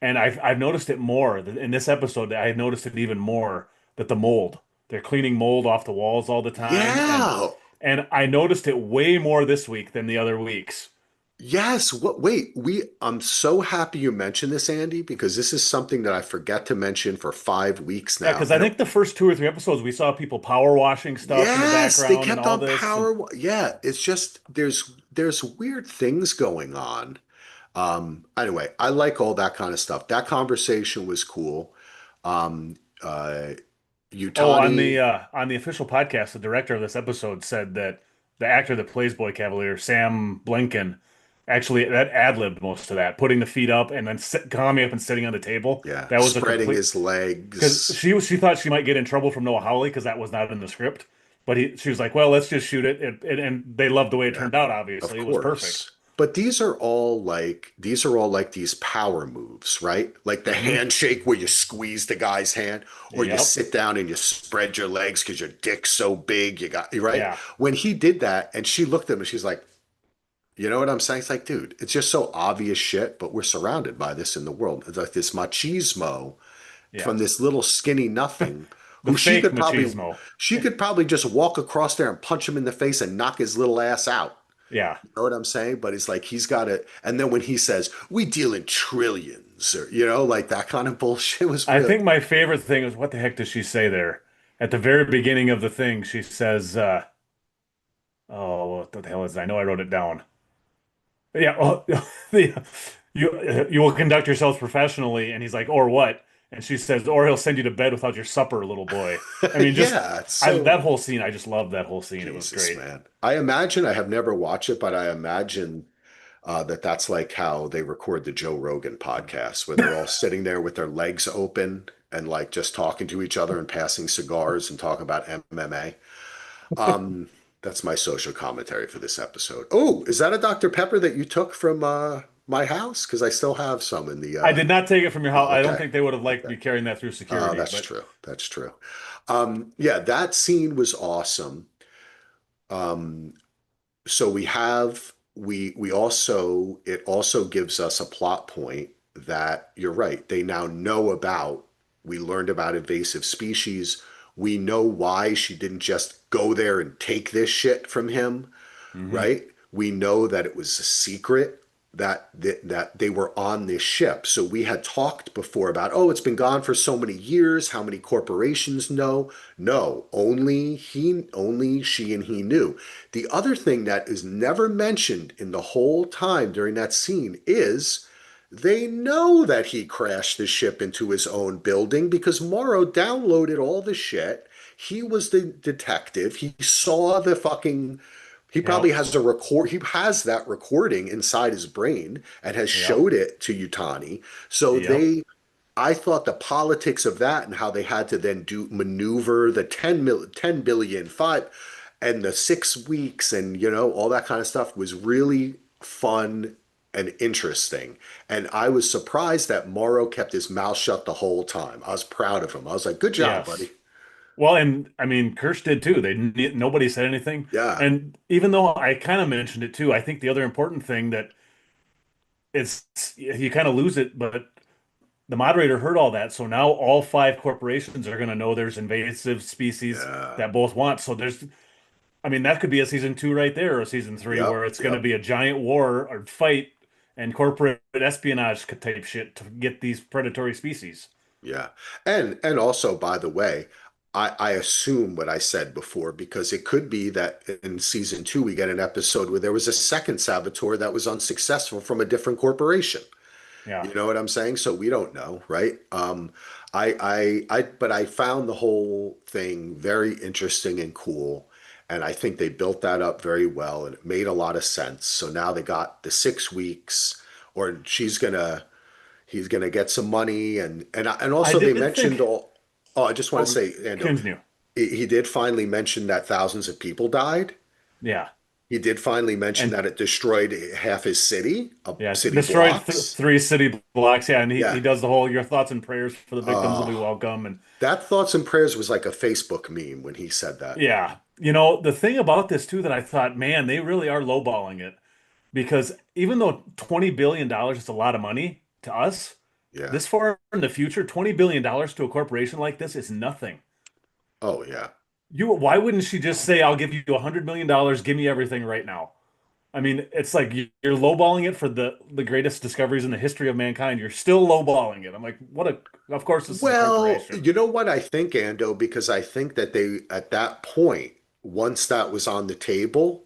And I've noticed it more in this episode. I noticed it even more that the mold, they're cleaning mold off the walls all the time, Yeah. and I noticed it way more this week than the other weeks. Yes. What? Wait. I'm so happy you mentioned this, Andy, because this is something that I forget to mention for 5 weeks Yeah, now. because I think the first two or three episodes we saw people power washing stuff in the Yes, they background and kept all on this, and Yeah, it's just there's weird things going on. Anyway, I like all that kind of stuff. That conversation was cool. Um, uh, oh, Utani, on the official podcast, the director of this episode said that the actor that plays Boy Cavalier, Sam Blinken, actually that ad-libbed most of that, putting the feet up and then coming up and sitting on the table. yeah, That was a spreading complete his because legs. she thought she might get in trouble from Noah Hawley because that was not in the script. But she was like, well, let's just shoot it, and they loved the way it Yeah, turned out. of Obviously, it was perfect. course. But these are all like these power moves, right? Like the Hmm. handshake where you squeeze the guy's hand, or you Yep. sit down and you spread your legs because your dick's so big. You got right. Yeah. When he did that, and she looked at him, and she's like, "You know what I'm saying?" It's like, dude, it's just so obvious shit. But we're surrounded by this in the world. It's like this machismo Yeah. from this little skinny nothing The who fake machismo. she could probably just walk across there and punch him in the face and knock his little ass out. Yeah. You know what I'm saying? But it's like he's got it. And then when he says, we deal in trillions, or, like that kind of bullshit was I really, think my favorite thing is what the heck does she say there? At the very beginning of the thing, she says, oh, what the hell is it? I know I wrote it down. Yeah, well, you will conduct yourselves professionally, and he's like, or what? And she says, or he'll send you to bed without your supper, little boy. I mean, just yeah, it's I so, that whole scene, I just love that whole scene. It was Jesus, great. man. I have never watched it, but I imagine that that's like how they record the Joe Rogan podcast, where they're all sitting there with their legs open and like just talking to each other and passing cigars and talking about MMA. Um, that's my social commentary for this episode. Oh, is that a Dr. Pepper that you took from my house? Because I still have some in the. I did not take it from your house. Oh, I don't okay, think they would have liked okay. me carrying that through Oh, security, that's but true. That's true. Yeah, that scene was awesome. Um, so we also it also gives us a plot point that you're right. They now know about. We learned about invasive species. We know why she didn't just go there and take this shit from him, hmm right? We know that it was a secret that they were on this ship. So we had talked before about, oh, it's been gone for so many years. How many corporations know? No, only she and he knew. The other thing that is never mentioned in the whole time during that scene is they know that he crashed the ship into his own building because Morrow downloaded all the shit. He was the detective. He saw the fucking he probably Yep. has a record. He has that recording inside his brain and has Yep. showed it to Utani. So Yep. I thought the politics of that and how they had to then do maneuver the 10 billion, and the 6 weeks and all that kind of stuff was really fun and interesting. And I was surprised that Morrow kept his mouth shut the whole time. I was proud of him. I was like, good job, buddy. Yes. Well, and I mean, Kirsch did too. Nobody said anything. Yeah. And even though I kind of mentioned it too, I think the other important thing that it's you kind of lose it, but the moderator heard all that, so now all five corporations are going to know there's invasive species Yeah. that both want. So there's, I mean, that could be a season two right there, or a season three where Yep. it's going to Yep. be a giant war or fight and corporate espionage type shit to get these predatory species. Yeah. And also, by the way, I assume what I said before because it could be that in season two we get an episode where there was a second saboteur that was unsuccessful from a different corporation. Yeah, You know what I'm saying? So we don't know, right? But I found the whole thing very interesting and cool. And I think they built that up very well and it made a lot of sense. So now they got the 6 weeks, or he's gonna get some money and I also they did mentioned think. all. Oh, I just want to Oh, say, Ando, continue. he did finally mention that thousands of people died. Yeah, He did finally mention And that it destroyed half his city, yeah, city destroyed th blocks. 3 city blocks. Yeah, and he Yeah. does the whole "your thoughts and prayers for the victims will be Oh, welcome." And that thoughts and prayers was like a Facebook meme when he said that. yeah, the thing about this too that I thought, man, they really are lowballing it because even though $20 billion is a lot of money to us, Yeah. this far in the future, $20 billion to a corporation like this is nothing. Oh, yeah. Why wouldn't she just say, "I'll give you $100 million, give me everything right now"? I mean, it's like you're lowballing it for the greatest discoveries in the history of mankind. You're still lowballing it. I'm like, what a, of course this is a Well, corporation. you know what I think, Ando, because I think that they, at that point, once that was on the table,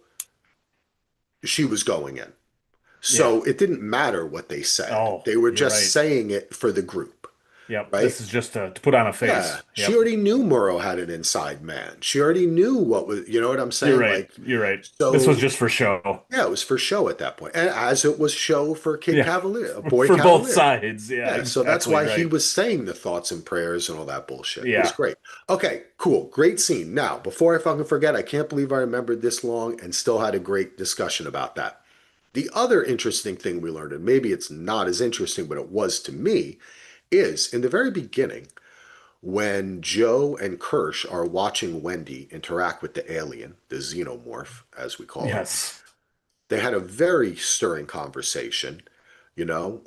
she was going in. Yeah. So it didn't matter what they said. Oh, They were you're just right. saying it for the group, Yep. right? This is just to put on a Yeah. face. She Yep. already knew Murrow had an inside man. She already knew what was, you know what I'm You're saying? right. Like, You're right. This was so just for show. yeah, it was for show at that point. And as it was show for Kid Yeah. Cavalier, Boy For both Cavalier. sides. Yeah, Yeah, so that's exactly why he right. was saying the thoughts and prayers and all that bullshit. It was Yeah. great. Okay, cool. Great scene. Now, before I fucking forget, I can't believe I remembered this long and still had a great discussion about that. The other interesting thing we learned, and maybe it's not as interesting, but it was to me, is in the very beginning, when Joe and Kirsch are watching Wendy interact with the alien, the xenomorph, as we call her, Yes. they had a very stirring conversation,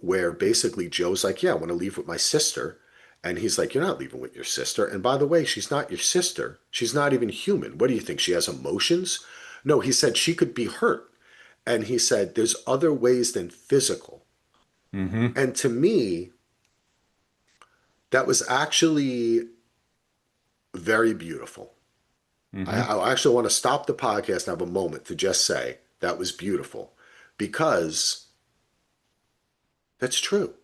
where basically Joe's like, yeah, I want to leave with my sister. And he's like, you're not leaving with your sister. And by the way, she's not your sister. She's not even human. What do you think? She has emotions? No, he said she could be hurt. And he said, there's other ways than physical. Mm-hmm. And to me, that was actually very beautiful. Mm-hmm. I actually want to stop the podcast and have a moment to just say that was beautiful because that's true.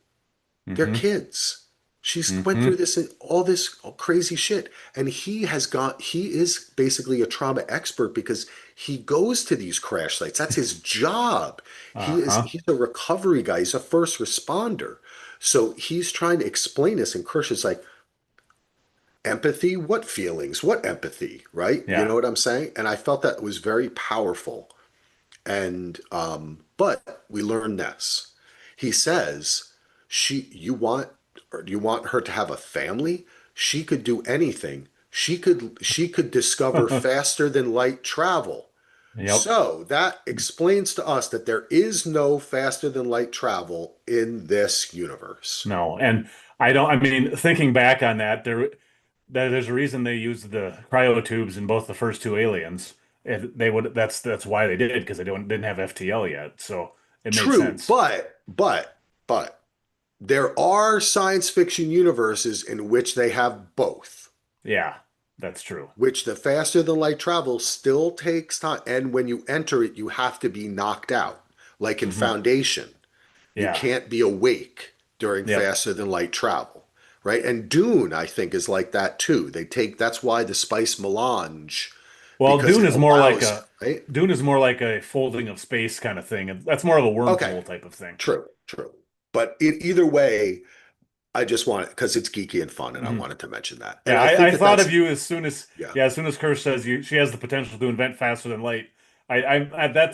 They're Mm-hmm. kids. She's went through Mm-hmm. this all this crazy shit, and he is basically a trauma expert because he goes to these crash sites. That's his job. Uh-huh. He's a recovery guy. He's a first responder. So he's trying to explain this, and Kirsch is like, empathy? What feelings? What empathy? Right? You Yeah. know what I'm saying? And I felt that was very powerful. And but we learn this. He says, you want, or do you want her to have a family? She could do anything. She could discover faster than light travel. Yep. So that explains to us that there is no faster than light travel in this universe. No. And I mean, thinking back on there's a reason they used the cryo tubes in both the first two aliens. That's why they did it because they didn't have FTL yet. So it made True, sense. but there are science fiction universes in which they have both. Yeah, that's true. Which the faster than light travel still takes time. And when you enter it, you have to be knocked out. Like in Hmm. Foundation, you Yeah. can't be awake during Yep. faster than light travel, right? And Dune, I think, is like that too. That's why the spice melange, Well, because it allows, right? Dune is more like a folding of space kind of thing. That's more of a Okay, wormhole type of thing. true. But either way, I just want it because it's geeky and fun, and I Hmm. wanted to mention that. And Yeah, I think I that thought that's, of you as soon as yeah, yeah, as soon as Kirsch says she has the potential to invent faster than light. yeah.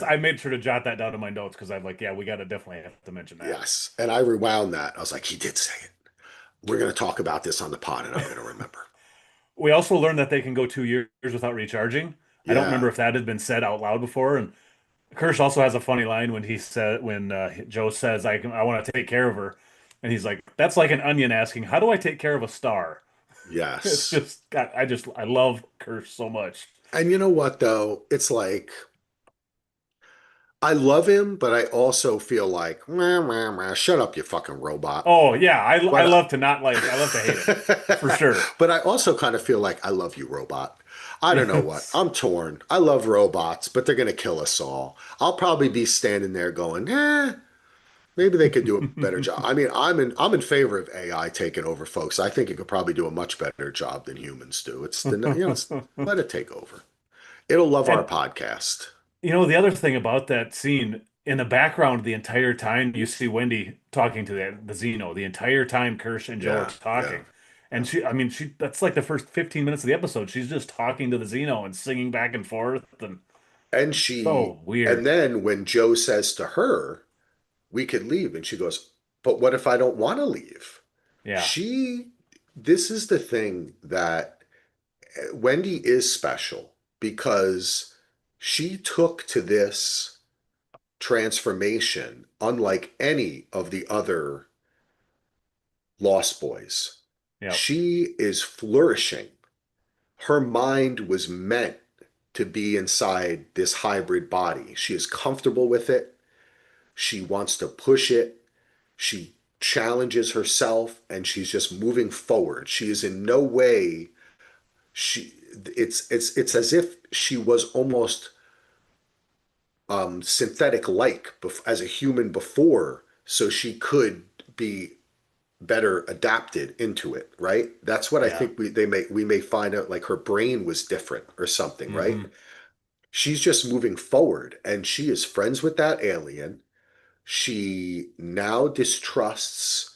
I made sure to jot that down in my notes because I'm like, yeah, we got to definitely have to mention that. Yes. And I rewound that. I was like, he did say it. We're going to talk about this on the pod, and I'm going to remember. We also learned that they can go 2 years without recharging. I don't Yeah. remember if that had been said out loud before. And Kirsch also has a funny line when Joe says, I want to take care of her," and he's like, "That's like an onion asking, how do I take care of a star?" It's Yes. just God, I love Kirsch so much. And you know what, though? It's like, I love him, but I also feel like, meh, meh, meh, shut up, you fucking robot. Oh yeah, I But, love to not like I love to hate him for sure. but I also kind of feel like, I love you, robot. I don't know what. Yes. I'm torn. I love robots, but they're going to kill us all. I'll probably be standing there going, maybe they could do a better job. I mean, I'm in favor of AI taking over, folks. I think it could probably do a much better job than humans do. Let it take over. It'll love our And podcast. the other thing about that scene in the background, the entire time you see Wendy talking to the Xeno, the entire time Kirsch and Joe are Yeah, yeah, talking. yeah. And I mean, that's like the first 15 minutes of the episode. She's just talking to the Xeno and singing back and forth. And And she, So and weird. then when Joe says to her, we could leave, and she goes, but what if I don't want to leave? Yeah. She, this is the thing that Wendy is special because she took to this transformation unlike any of the other Lost Boys. Yep. She is flourishing. Her mind was meant to be inside this hybrid body. She is comfortable with it. She wants to push it. She challenges herself and she's just moving forward. She is in no way she it's as if she was almost synthetic like as a human before so she could be better adapted into it, right? That's what I Yeah. think we may find out, like her brain was different or something, right? Hmm. She's just moving forward and she is friends with that alien. She now distrusts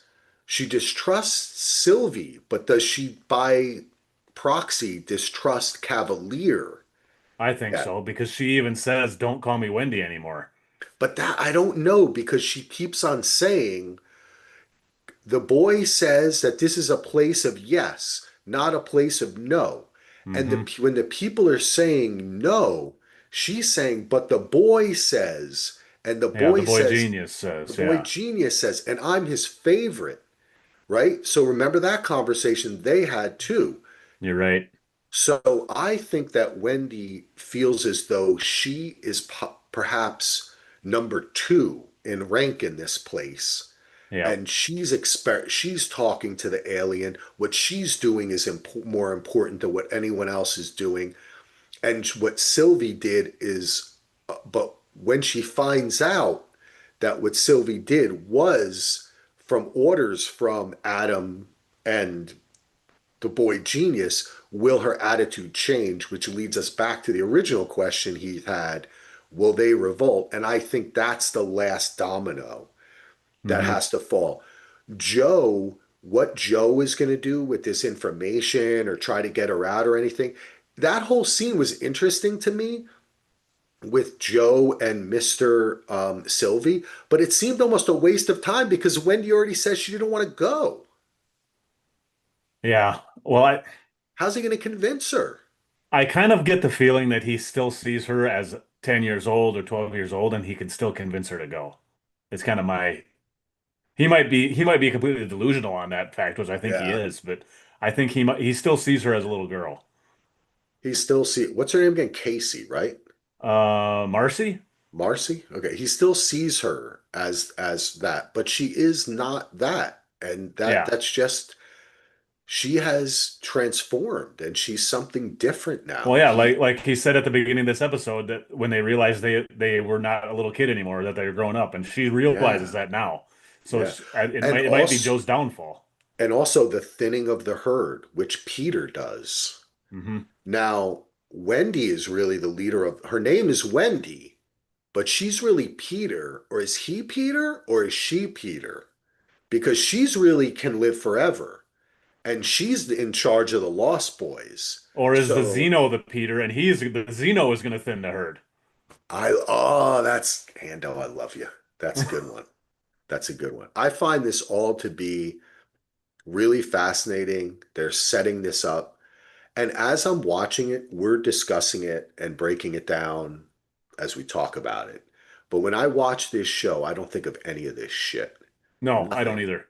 Sylvie, but does she by proxy distrust Cavalier? I think Yeah. so because she even says, "Don't call me Wendy anymore." But that I don't know because she keeps on saying the boy says that this is a place of yes, not a place of no. And Hmm. when the people are saying no, she's saying, but the boy says, and Yeah, the boy genius the says, boy yeah, genius says, and I'm his favorite, right? So remember that conversation they had too. you're right. So I think that Wendy feels as though she is perhaps number two in rank in this place, Yeah. and she's talking to the alien. What she's doing is more important than what anyone else is doing. And what Sylvie did is, but when she finds out that what Sylvie did was from orders from Adam and the boy genius, will her attitude change? Which leads us back to the original question he had: will they revolt? And I think that's the last domino that Hmm. has to fall. Joe, what Joe is going to do with this information or try to get her out or anything, that whole scene was interesting to me with Joe and Mr. Sylvie, but it seemed almost a waste of time because Wendy already said she didn't want to go. Yeah. Well, How's he going to convince her? I kind of get the feeling that he still sees her as 10 years old or 12 years old and he can still convince her to go. It's kind of my he might be completely delusional on that fact, which I think he Yeah. is, but I think he still sees her as a little girl. He still see what's her name again? Casey, right? Marcy? Marcy? Okay. He still sees her as that, but she is not that. And Yeah. that's just she has transformed and she's something different Well, now. yeah, He like he said at the beginning of this episode that when they realized they were not a little kid anymore, that they were grown up, and she realizes yeah, that now. So yeah. it's And it might be also Joe's downfall. the thinning of the herd, which Peter does. Hmm. Now, Wendy is really the leader of her name is Wendy, but she's really Peter, or is he Peter, or is she Peter? Because she's really can live forever, and she's in charge of the Lost Boys. Or is the So Xeno the Peter, and the Xeno is going to thin the herd? that's Hando, I love you. That's a good one. That's a good one. I find this all to be really fascinating. They're setting this up. And as I'm watching it, we're discussing it and breaking it down as we talk about it. But when I watch this show, I don't think of any of this shit. No, I don't Nothing. either.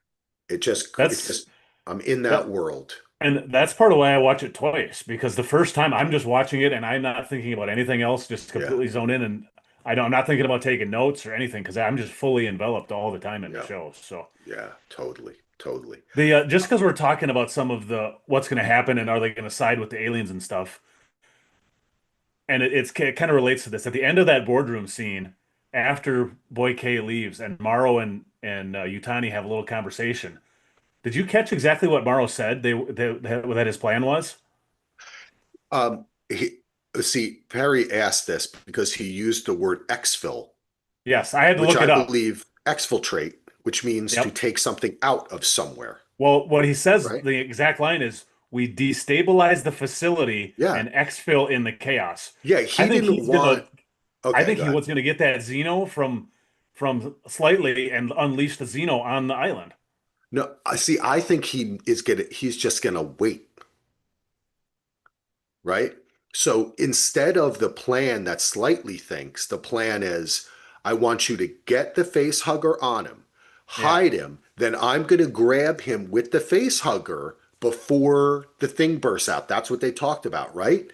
It That's just, I'm in that that, world. and that's part of why I watch it twice because the first time I'm just watching it and I'm not thinking about anything else, just Yeah. completely zone in, and I'm not thinking about taking notes or anything because I'm just fully enveloped all the time in the Yeah. show. So. Yeah. Totally. Totally. The just because we're talking about some of the what's going to happen and are they going to side with the aliens and stuff, and it kind of relates to this. At the end of that boardroom scene, after Boy K leaves and Morrow and Yutani have a little conversation, did you catch exactly what Morrow said? That his plan was? He, see, Perry asked this because he used the word exfil, Yes, I had to which look I it up. believe exfiltrate, which means to Yep. take something out of somewhere, Well, what he says, right? the exact line is, "We destabilize the facility Yeah. and exfil in the chaos." Yeah. I He think didn't he's gonna want. I Okay, think go he ahead. was going to get that Xeno from Slightly and unleash the Xeno on the island. No, I see. I think he's just gonna wait, right? So instead of the plan that Slightly thinks, the plan is, I want you to get the face hugger on him, Yeah, hide him, then I'm gonna grab him with the face hugger before the thing bursts out. That's what they talked about, right?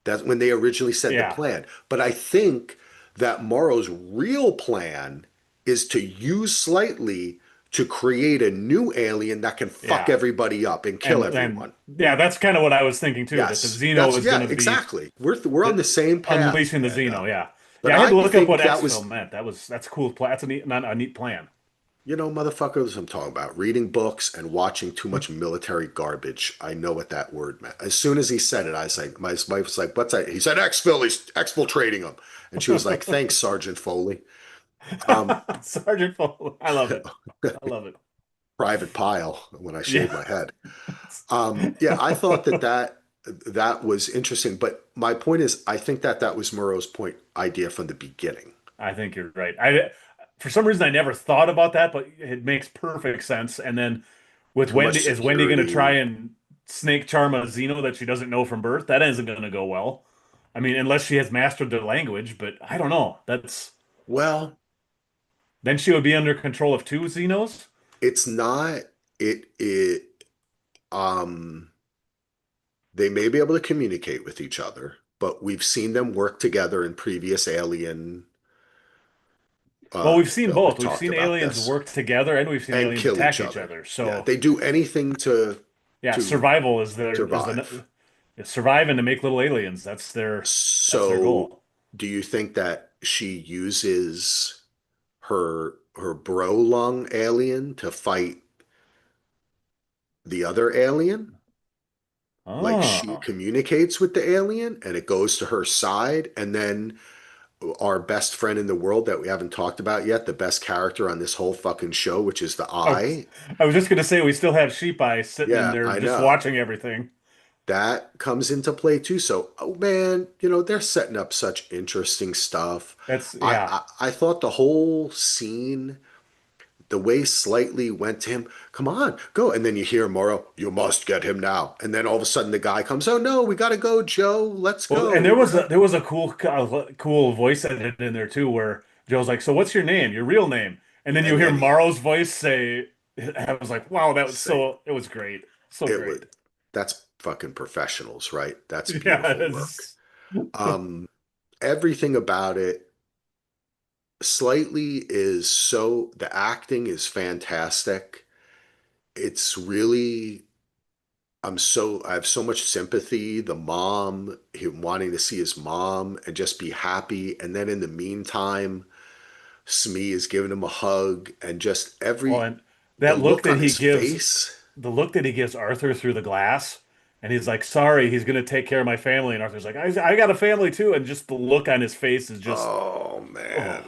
That's when they originally said the yeah, plan. But I think that Morrow's real plan is to use Slightly to create a new alien that can fuck yeah. everybody up and kill And everyone. yeah, that's kind of what I was thinking too, that the Yes, Xeno that's is going yeah, to be exactly. We're on the, the same path, unleashing the man. Xeno. Yeah, But yeah. I had I to look up what think that exfil was, meant. That's a cool. That's a neat plan. motherfuckers, I'm talking about reading books and watching too much military garbage. I know what that word meant. As soon as he said it, I was like, my wife was like, "What's that?" He said, "Exfil. He's exfiltrating him," and she was like, "Thanks, Sergeant Foley." Um, Sergeant Full. I love it. I love it. Private Pile when I Yeah, shave my head. Yeah, I thought that was interesting, but my point is, I think that was Murrow's point idea from the beginning. I think you're right. For some reason, I never thought about that, but it makes perfect sense. And then with Too much Wendy, is Wendy going to try security. and snake charm a Xeno that she doesn't know from birth? That isn't going to go well. I mean, unless she has mastered the language, but I don't know. Well, Then she would be under control of two Xenos. it's not it um they may be able to communicate with each other, but we've seen them work together in previous Alien Well, we've seen we both. We've talked seen about aliens this work together, and we've seen and aliens kill each attack each other. other. Yeah, So they do anything yeah, to survival survive. survive and to make little aliens. That's their So, goal. do you think that she uses her bro lung alien to fight the other alien? Like she Oh. communicates with the alien and it goes to her side, and then our best friend in the world that we haven't talked about yet, the best character on this whole fucking show, which is the I was, Eye. I was just gonna say we still have Sheep Eye sitting in Yeah, there I just know. watching everything. That comes into play too. So, oh man, they're setting up such interesting stuff. That's I, yeah. I thought the whole scene, the way Slightly went to him, come on, go. And then you hear Morrow, you must get him now. And then all of a sudden the guy comes, oh no, we gotta go, Joe. Let's Well, and go. there We're was gonna. a cool voice edit in there too, where Joe's like, "So what's your name? Your real name?" And then you And hear then Morrow's voice say, "I was like, wow, that was say so. It was great, so it was great." that's fucking professionals, right? That's beautiful work. Yes. Um, Everything about it Slightly is so the acting is fantastic. It's really I have so much sympathy. The mom, him wanting to see his mom and just be happy. And then in the meantime, Smee is giving him a hug and just Well, every and the that look look that on he his gives, face. the look that he gives Arthur through the glass, and he's like, "Sorry, he's gonna take care of my family," and Arthur's like, "I got a family too," and just the look on his face is just, Oh oh man.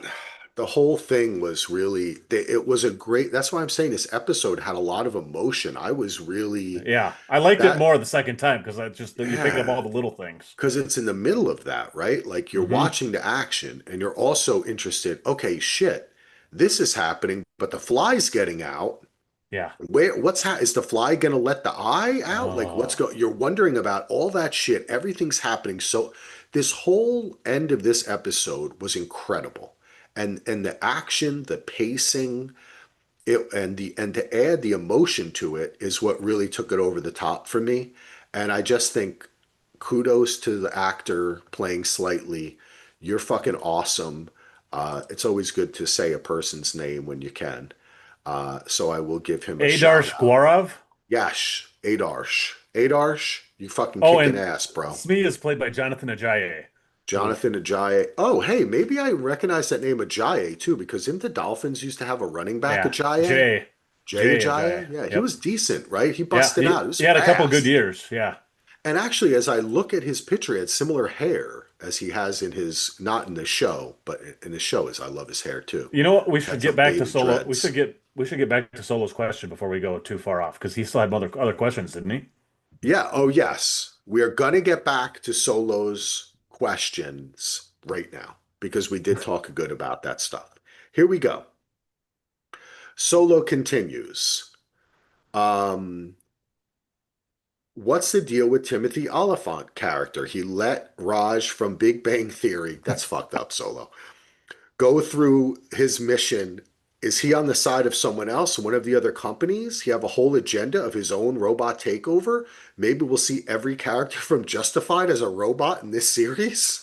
The whole thing was really it was a great that's why I'm saying this episode had a lot of emotion. I was really yeah. I liked it that more the second time because I just you pick up yeah. all the little things. Because it's in the middle of that, right? Like you're Hmm. watching the action and you're also interested, okay, shit, this is happening, but the fly's getting out. Yeah. Is the fly gonna let the eye out? Like Oh. you're wondering about all that shit. Everything's happening. So this whole end of this episode was incredible. And the action, the pacing, and to add the emotion to it is what really took it over the top for me. And I just think kudos to the actor playing Slightly. You're fucking awesome. It's always good to say a person's name when you can. So I will give him a Adar shout out. Shkwarov. Yash, Adarsh. Adarsh, you fucking Oh, kicking and ass, bro. Smee is played by Jonathan Ajayi, who, Jonathan Ajayi. Oh, hey, maybe I recognize that name Ajayi too, because didn't the Dolphins used to have a running back yeah, Ajayi? Jay, Jay Jay Ajayi. Ajayi? Yeah, he Yep. was decent, right? He Yeah, busted out. It was he had a couple good fast. years. Yeah. And actually, as I look at his picture, he had similar hair as he has in his, not in the show, but in the show, is I love his hair too. You know what? We should Had get some back to baby Solo. dreads. We should get back to Solo's question before we go too far off because he still had other questions, didn't he? Yeah, oh yes. We are going to get back to Solo's questions right now because we did talk good about that stuff. Here we go. Solo continues. Um, what's the deal with Timothy Oliphant character? He let Raj from Big Bang Theory, that's fucked up, Solo, go through his mission. Is he on the side of someone else, one of the other companies? He have a whole agenda of his own robot takeover? Maybe we'll see every character from Justified as a robot in this series.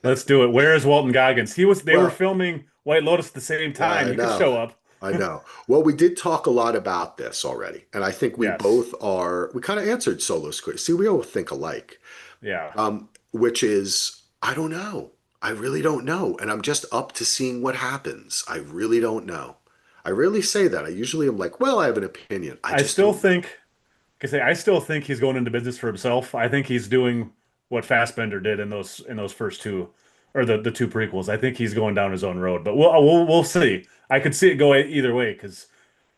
Let's do it. Where is Walton Goggins? They were Well, filming White Lotus at the same yeah, time. I He could know. show up. I know. Well, we did talk a lot about this already, and I think Yes. we kind of answered Solo's question. See, we all think alike, Yeah. which is, I don't know. I really don't know. And I'm just up to seeing what happens. I really don't know. I rarely say that. I usually am like, well, I have an opinion. I I just still don't know. think, I still think he's going into business for himself. I think he's doing what Fassbender did in those first two, or the two prequels. I think he's going down his own road. But we'll see. I could see it go either way because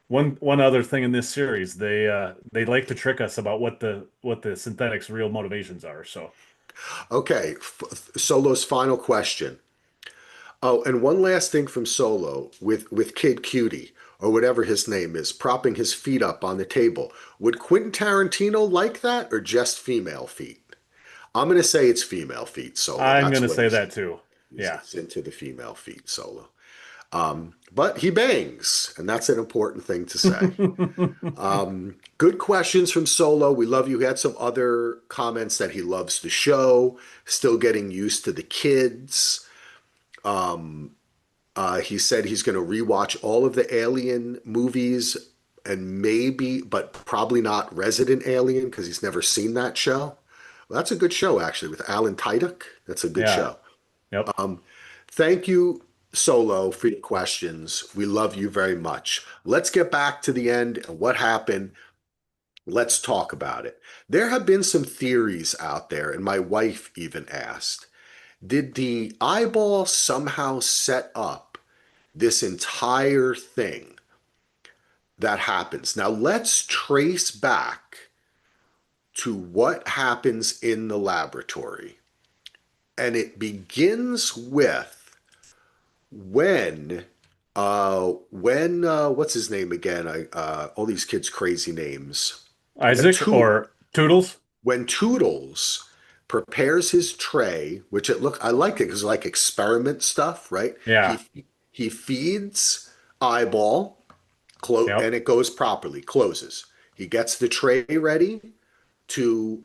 one other thing in this series, they like to trick us about what the synthetics' real motivations are. So Okay, Solo's final question. Oh, and one last thing from Solo with Kid Cutie or whatever his name is, propping his feet up on the table. Would Quentin Tarantino like that or just female feet? I'm going to say it's female feet, Solo. I'm That's gonna what say he's that into. too. Yeah. He's into the female feet, Solo. But he bangs, and that's an important thing to say. Good questions from Solo. We love you. He had some other comments that he loves the show, still getting used to the kids. He said he's going to rewatch all of the Alien movies and maybe, but probably not Resident Alien because he's never seen that show. Well, that's a good show, actually, with Alan Tudyk. That's a good Yeah. show. Yep. Thank you, Solo, for your questions. We love you very much. Let's get back to the end and what happened. Let's talk about it. There have been some theories out there, and my wife even asked, did the eyeball somehow set up this entire thing that happens? Now, let's trace back to what happens in the laboratory. And it begins with when what's his name again? All these kids crazy names. When Isaac two or Toodles? when Toodles prepares his tray, which I like it because like experiment stuff, right? Yeah. He feeds Eyeball, Yep. and it goes properly, closes. He gets the tray ready to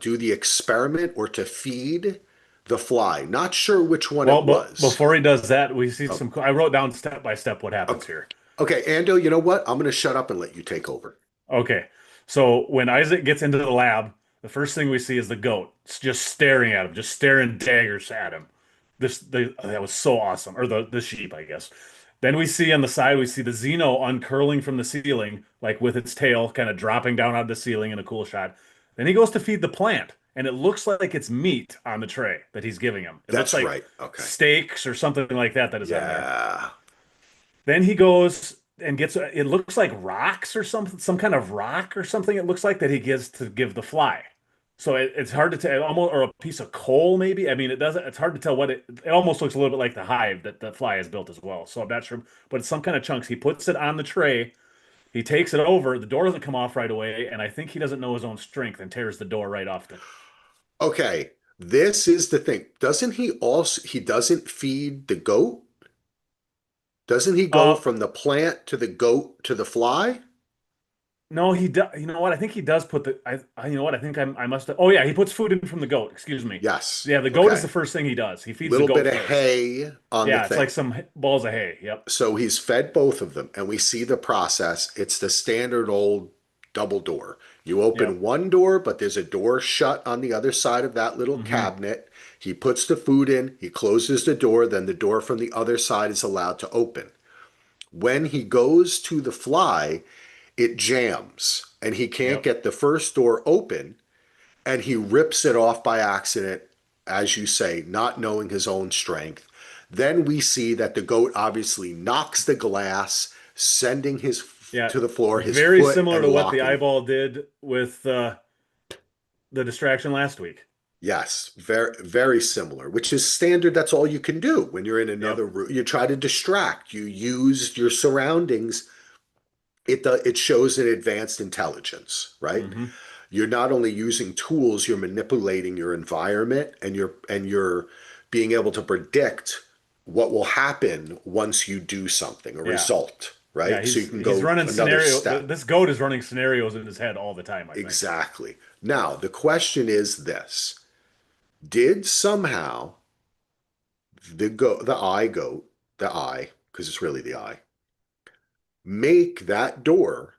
do the experiment or to feed the fly. Not sure which one Well, it but was. before he does that, we see Oh, some. I wrote down step by step what happens okay. here. Okay, Ando, you know what? I'm going to shut up and let you take over. Okay. So when Isaac gets into the lab, the first thing we see is the goat. It's just staring at him, just staring daggers at him. That was so awesome. Or the sheep, I guess. Then we see on the side, we see the Xeno uncurling from the ceiling, like with its tail kind of dropping down out of the ceiling in a cool shot. Then he goes to feed the plant, and it looks like it's meat on the tray that he's giving him. It looks That's like right. Okay. steaks or something like that is on there. Yeah. Then he goes and gets it looks like rocks or something, some kind of rock or something. It looks like that he gives to give the fly. So it's hard to tell, almost or a piece of coal maybe. I mean, it doesn't. It's hard to tell what it almost looks a little bit like the hive that the fly is built as well. So I'm not sure, but it's some kind of chunks. He puts it on the tray. He takes it over. The door doesn't come off right away, and I think he doesn't know his own strength and tears the door right off the. Okay. This is the thing. He doesn't feed the goat? Doesn't he go Uh, from the plant to the goat to the fly? No, he does. You know what? I think he does put the. You know what? I think I must have. Oh yeah, he puts food in from the goat. Excuse me. Yes. Yeah, the goat is Okay. the first thing he does. He feeds the Little bit goat of first. hay on the Yeah, it's like thing. some balls of hay. Yep. So he's fed both of them, and we see the process. It's the standard old double door. You Yep. open one door, but there's a door shut on the other side of that little Hmm. cabinet. He puts the food in, he closes the door, then the door from the other side is allowed to open. When he goes to the fly, it jams, and he can't Yep. get the first door open, and he rips it off by accident, as you say, not knowing his own strength. Then we see that the goat obviously knocks the glass, sending his Yeah. to the floor, his Very foot, similar and to what the locking. eyeball did with the distraction last week. Yes, very very similar, which is standard. That's all you can do when you're in another Yep. room. You try to distract. You use your surroundings. It shows an advanced intelligence, right? Hmm. You're not only using tools, you're manipulating your environment, and you're being able to predict what will happen once you do something, a Yeah. result, Yeah, right? So you can he's go running another scenario. step. This goat is running scenarios in his head all the time, I think. Exactly. Now, the question is this. Did somehow the eye, because it's really the eye, make that door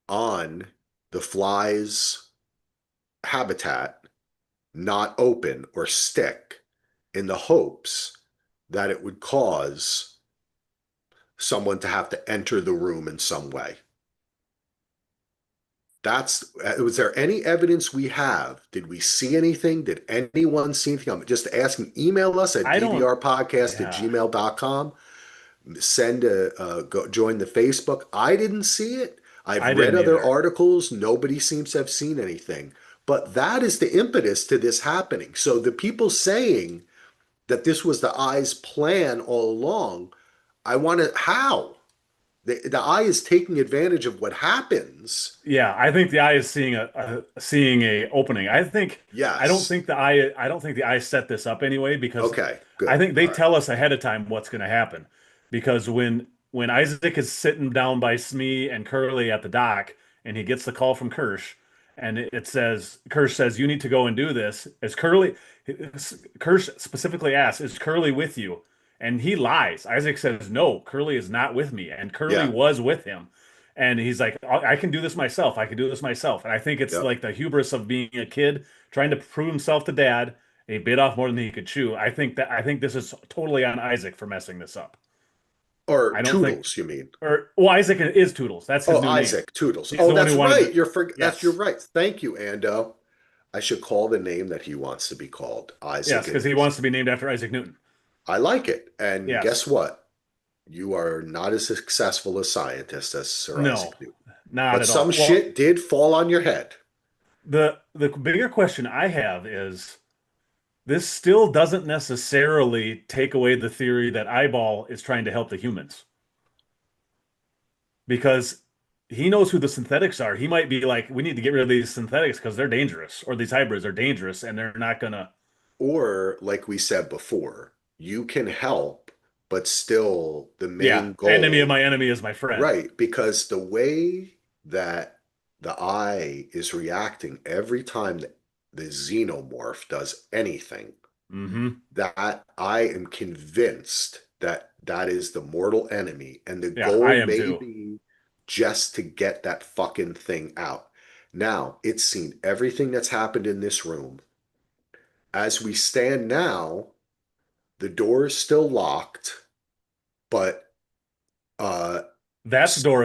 on the fly's habitat not open or stick in the hopes that it would cause someone to have to enter the room in some way? Was there any evidence we have? Did we see anything? Did anyone see anything? I'm just asking. Email us at I don't. dvrpodcast at Yeah, gmail.com. Join the Facebook. I didn't see it. I've I read didn't other either. articles. Nobody seems to have seen anything. But that is the impetus to this happening. So the people saying that this was the eye's plan all along, I want to, how? The eye is taking advantage of what happens. Yeah, I think the eye is seeing a opening. I don't Yes. think the eye set this up anyway because Okay, I good. think they All right. tell us ahead of time what's going to happen. Because when Isaac is sitting down by Smee and Curly at the dock and he gets the call from Kirsch and it says Kirsch says you need to go and do this. Kirsch specifically asks, "Is Curly with you?" And he lies. Isaac says, "No, Curly is not with me." And Curly Yeah. was with him. And he's like, I can do this myself. I can do this myself. And I think it's Yep. like the hubris of being a kid trying to prove himself to dad. And he bit off more than he could chew. I think this is totally on Isaac for messing this up. Or I don't think, Toodles, you mean? or well, Isaac is Toodles. That's his Oh, new name. Isaac Toodles. He's Oh, the one that's who wanted right. to. You're Yes, right. Thank you, Ando. I should call the name that he wants to be called. yes, Isaac it because he is. wants to be named after Isaac Newton. I like it. And guess Yes. what? You are not as successful a scientist as Sir No, Isaac Newton. not But at some all. Well, shit did fall on your head. the bigger question I have is this still doesn't necessarily take away the theory that Eyeball is trying to help the humans because he knows who the synthetics are. He might be like, we need to get rid of these synthetics because they're dangerous, or these hybrids are dangerous, and they're not gonna. Or, like we said before, you can help, but still the Yeah, main enemy of goal, my enemy is my friend. right? Because the way that the eye is reacting every time the xenomorph does anything, Hmm. that I am convinced that that is the mortal enemy, and the Yeah, I goal am may too. be just to get that fucking thing out. Now, it's seen everything that's happened in this room. As we stand now, the door is still locked, but uh That door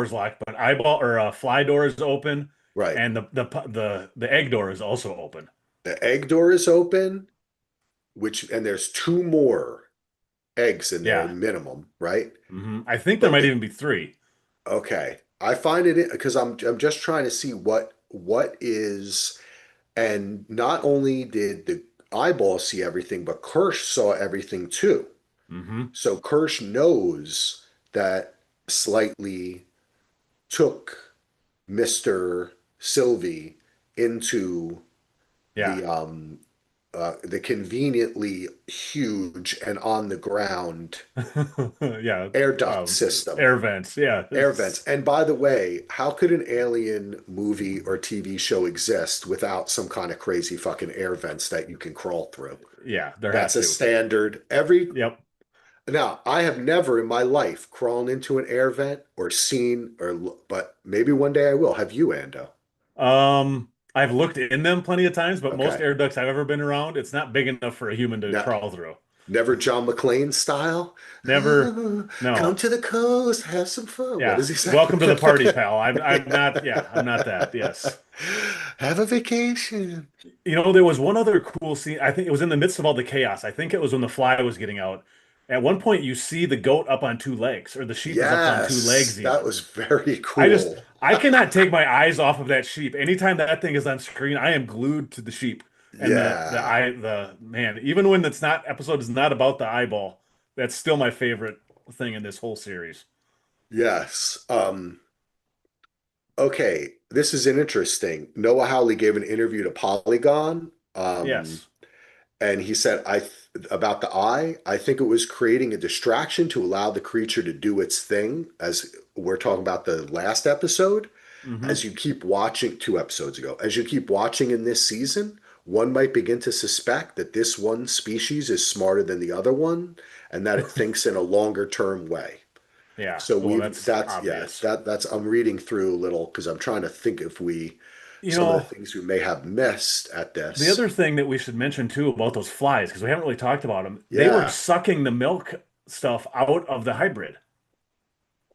is locked, but eyeball or fly door is open, right. and the egg door is also open. The egg door is open, which and there's two more eggs in there Yeah. minimum, right? I think there But might the even be three. okay. I find it because I'm just trying to see what is, and not only did the eyeball see everything, but Kirsch saw everything too. Hmm. So Kirsch knows that Slightly took Mr. Sylvie into Yeah. the conveniently huge and on the ground Yeah. air duct system. Air vents. Yeah. Air vents. And by the way, how could an alien movie or TV show exist without some kind of crazy fucking air vents that you can crawl through? Yeah, there That's has a to. standard. Every Yep. Now, I have never in my life crawled into an air vent or seen but maybe one day I will. Have you, Ando? I've looked in them plenty of times, but most Okay. air ducts I've ever been around, it's not big enough for a human to Now, crawl through. never John McClane style. Never. Oh, come No. to the coast, have some fun. What Yeah. does he say? Welcome to the party, pal. I'm not. Yeah, I'm not that. Yes. Have a vacation. There was one other cool scene. I think it was in the midst of all the chaos. I think it was when the fly was getting out. At one point, you see the goat up on two legs, or the sheep is up on two Yes, legs, that even. was very I just, cool. I cannot take my eyes off of that sheep. Anytime that thing is on screen, I am glued to the sheep. And the Yeah. eye, the man, even when it's not episode is not about the eyeball, that's still my favorite thing in this whole series. Yes. Okay, this is an interesting. Noah Hawley gave an interview to Polygon, Yes. and he said, about the eye, I think it was creating a distraction to allow the creature to do its thing, as we're talking about the last episode. Hmm. As you keep watching, 2 episodes ago, as you keep watching in this season, one might begin to suspect that this one species is smarter than the other one, and that it thinks in a longer term way. Yeah. So Well, we've that's that's yeah, obvious. that's I'm reading through a little because I'm trying to think if we You some of the know, things we may have missed at the this. other thing that we should mention too about those flies, because we haven't really talked about them, they were Yeah, sucking the milk stuff out of the hybrid.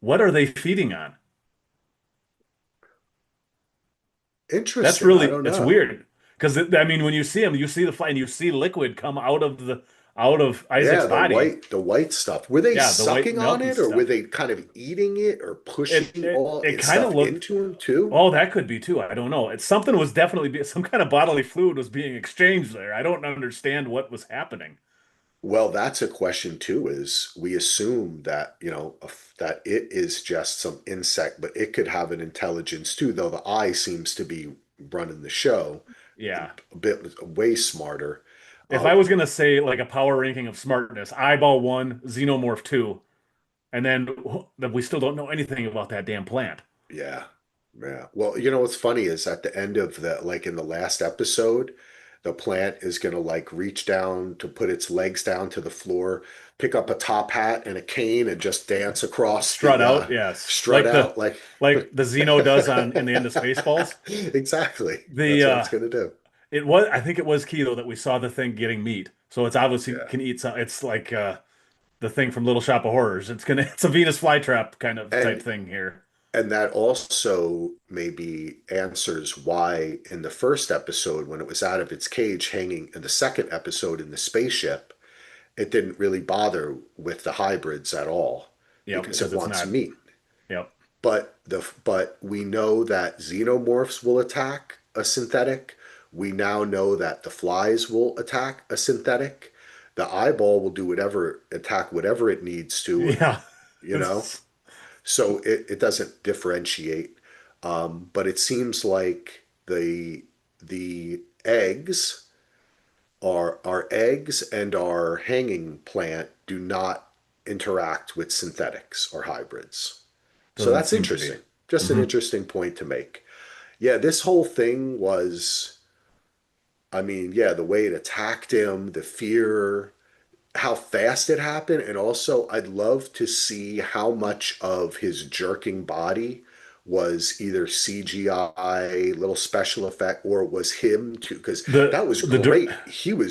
What are they feeding on? That's interesting. I really, don't it's know. weird. Because I mean, when you see them, you see the fly and you see liquid come out of Yeah, Isaac's body. the white stuff. Were they Yeah, the white sucking on milky it, or were stuff. they kind of eating it, or It pushing it all it its kind of stuff looked. into him too? Oh, that could be too. I don't know. It's something was definitely some kind of bodily fluid was being exchanged there. I don't understand what was happening. Well, that's a question too, is we assume that, that it is just some insect, but it could have an intelligence too, though the eye seems to be running the show Yeah. a bit way smarter. If Uh, I was gonna say like a power ranking of smartness, eyeball one, xenomorph two, and then we still don't know anything about that damn plant. yeah. Yeah. Well, what's funny is at the end of like in the last episode, the plant is gonna like reach down to put its legs down to the floor, pick up a top hat and a cane and just dance across Strut the out, yes. strut out like Like the Xeno does on in the end of Spaceballs. exactly. The That's what it's gonna do. it was I think it was key though that we saw the thing getting meat. So it's obviously Yeah. can eat some it's like the thing from Little Shop of Horrors. It's gonna it's a Venus flytrap kind of type And thing here. and that also maybe answers why in the first episode, when it was out of its cage hanging in the second episode in the spaceship, it didn't really bother with the hybrids at all Yep, because it because it's wants not. meat. Yep. But we know that xenomorphs will attack a synthetic. We now know that the flies will attack a synthetic. The eyeball will do attack whatever it needs to, Yeah. you know. It's So it doesn't differentiate. But it seems like the eggs our eggs and our hanging plant do not interact with synthetics or hybrids. So doesn't that's seem to be. interesting. Just an Hmm. interesting point to make. Yeah, this whole thing was, I mean, yeah, the way it attacked him, the fear, how fast it happened, and also I'd love to see how much of his jerking body was either CGI, little special effect, or was him too, because The that was the dir- great.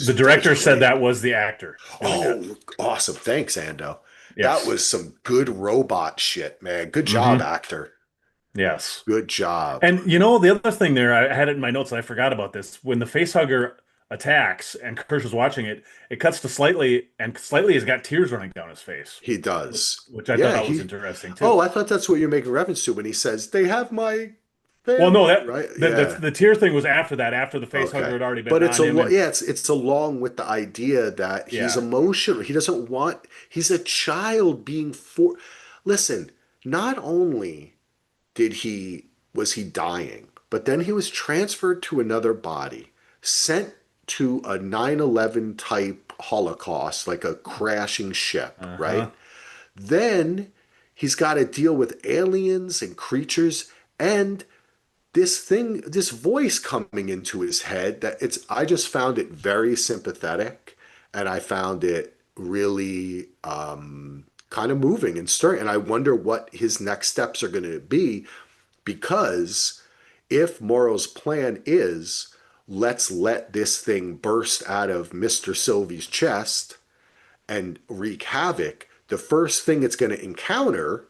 the That was director said great. that was the actor doing that. Oh, awesome. Thanks, Ando. That Yes. was some good robot shit, man. Good job, Hmm. actor. Yes. Good job. And you know, the other thing there, I had it in my notes and I forgot about this. When the facehugger attacks and Kirsch is watching it, it cuts to Slightly, and Slightly has got tears running down his face, He which, does. which I Yeah, thought was he. interesting Oh, too. I thought that's what you're making reference to when he says, they have my Well, no, family, that right? the Yeah. the tear thing was after that, after the facehugger Okay. had already been But it's on him, and it's along with the idea that he's yeah, emotional. He doesn't want he's a child being for listen, not only did he was he dying, but then he was transferred to another body, sent to a 9/11 type Holocaust, like a crashing ship, uh-huh, right? Then he's got to deal with aliens and creatures and this voice coming into his head that I just found it very sympathetic and I found it really kind of moving and stirring. And I wonder what his next steps are going to be because if Morrow's plan is let's let this thing burst out of Mr. Sylvie's chest and wreak havoc, the first thing it's going to encounter,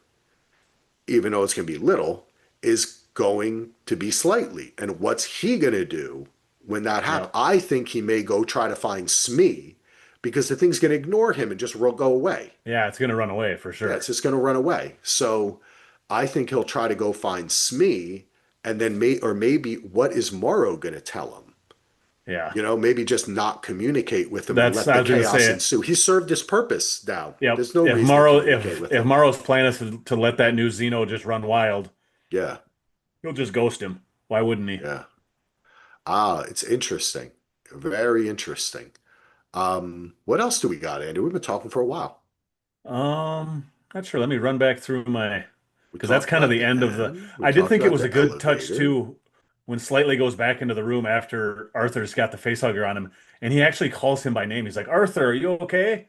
even though it's going to be little, is going to be Slightly. And what's he going to do when that happens? yep, I think he may go try to find Smee because the thing's going to ignore him and just go away. yeah, it's gonna run away for Yeah, it's sure. just going to run away. So I think he'll try to go find Smee and then maybe what is Morrow going to tell him? Yeah. Maybe just not communicate with him and That's, let I the was gonna chaos say, ensue. He served his purpose now. yep. There's no If reason to Morrow communicate if with if him. Morrow's plan is to let that new Xeno just run wild, Yeah, he'll just ghost him. Why wouldn't he? yeah. Ah, it's interesting. Very interesting. What else do we got, Andy? We've been talking for a while. Not sure. Let me run back through my, We because that's talked kind of about the the end of the. end. We I did talked think it about was a the good touch elevator. too when Slightly goes back into the room after Arthur's got the face hugger on him, and he actually calls him by name. He's like, "Arthur, are you okay?"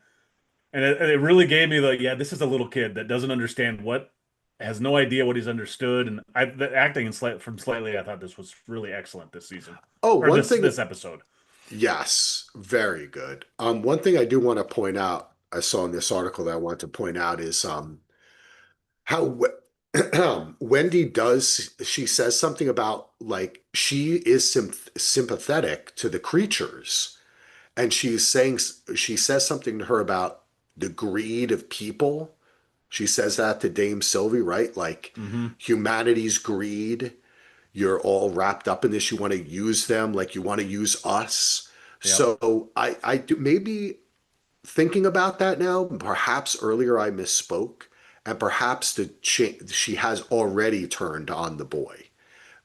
And it really gave me the, yeah, this is a little kid that doesn't understand what, has no idea what he's understood. And the acting from Slightly, I thought this was really excellent this season, Oh, or one this thing. episode. Yes, very good. One thing I do want to point out, I saw in this article that I want to point out is how Wendy does, she says something about like she is sympathetic to the creatures. And she says something to her about the greed of people. She says that to Dame Sylvie, right? Like Hmm. humanity's greed. You're all wrapped up in this. You want to use them like you want to use us. Yep. So I do maybe thinking about that now. Perhaps earlier I misspoke, and perhaps she has already turned on the boy.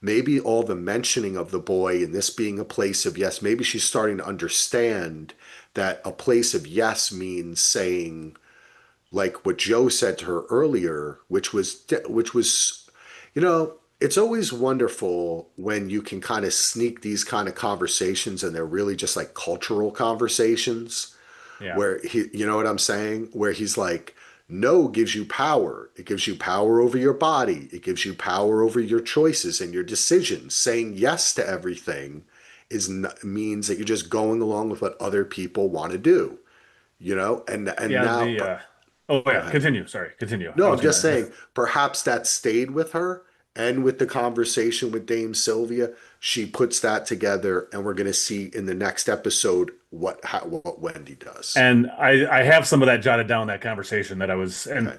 Maybe all the mentioning of the boy and this being a place of yes, maybe she's starting to understand that a place of yes means saying like what Joe said to her earlier, which was, it's always wonderful when you can kind of sneak these kind of conversations and they're really just like cultural conversations Yeah. where you know what I'm saying? Where he's like, no gives you power. It gives you power over your body. It gives you power over your choices and your decisions. Saying yes to everything means that you're just going along with what other people want to do, and Yeah. now, Oh go yeah. ahead. Continue. Sorry. Continue. I No, I'm was just gonna. saying, perhaps that stayed with her. And with the conversation with Dame Sylvia, she puts that together, and we're going to see in the next episode what Wendy does. And I have some of that jotted down, that conversation that I was, and Okay.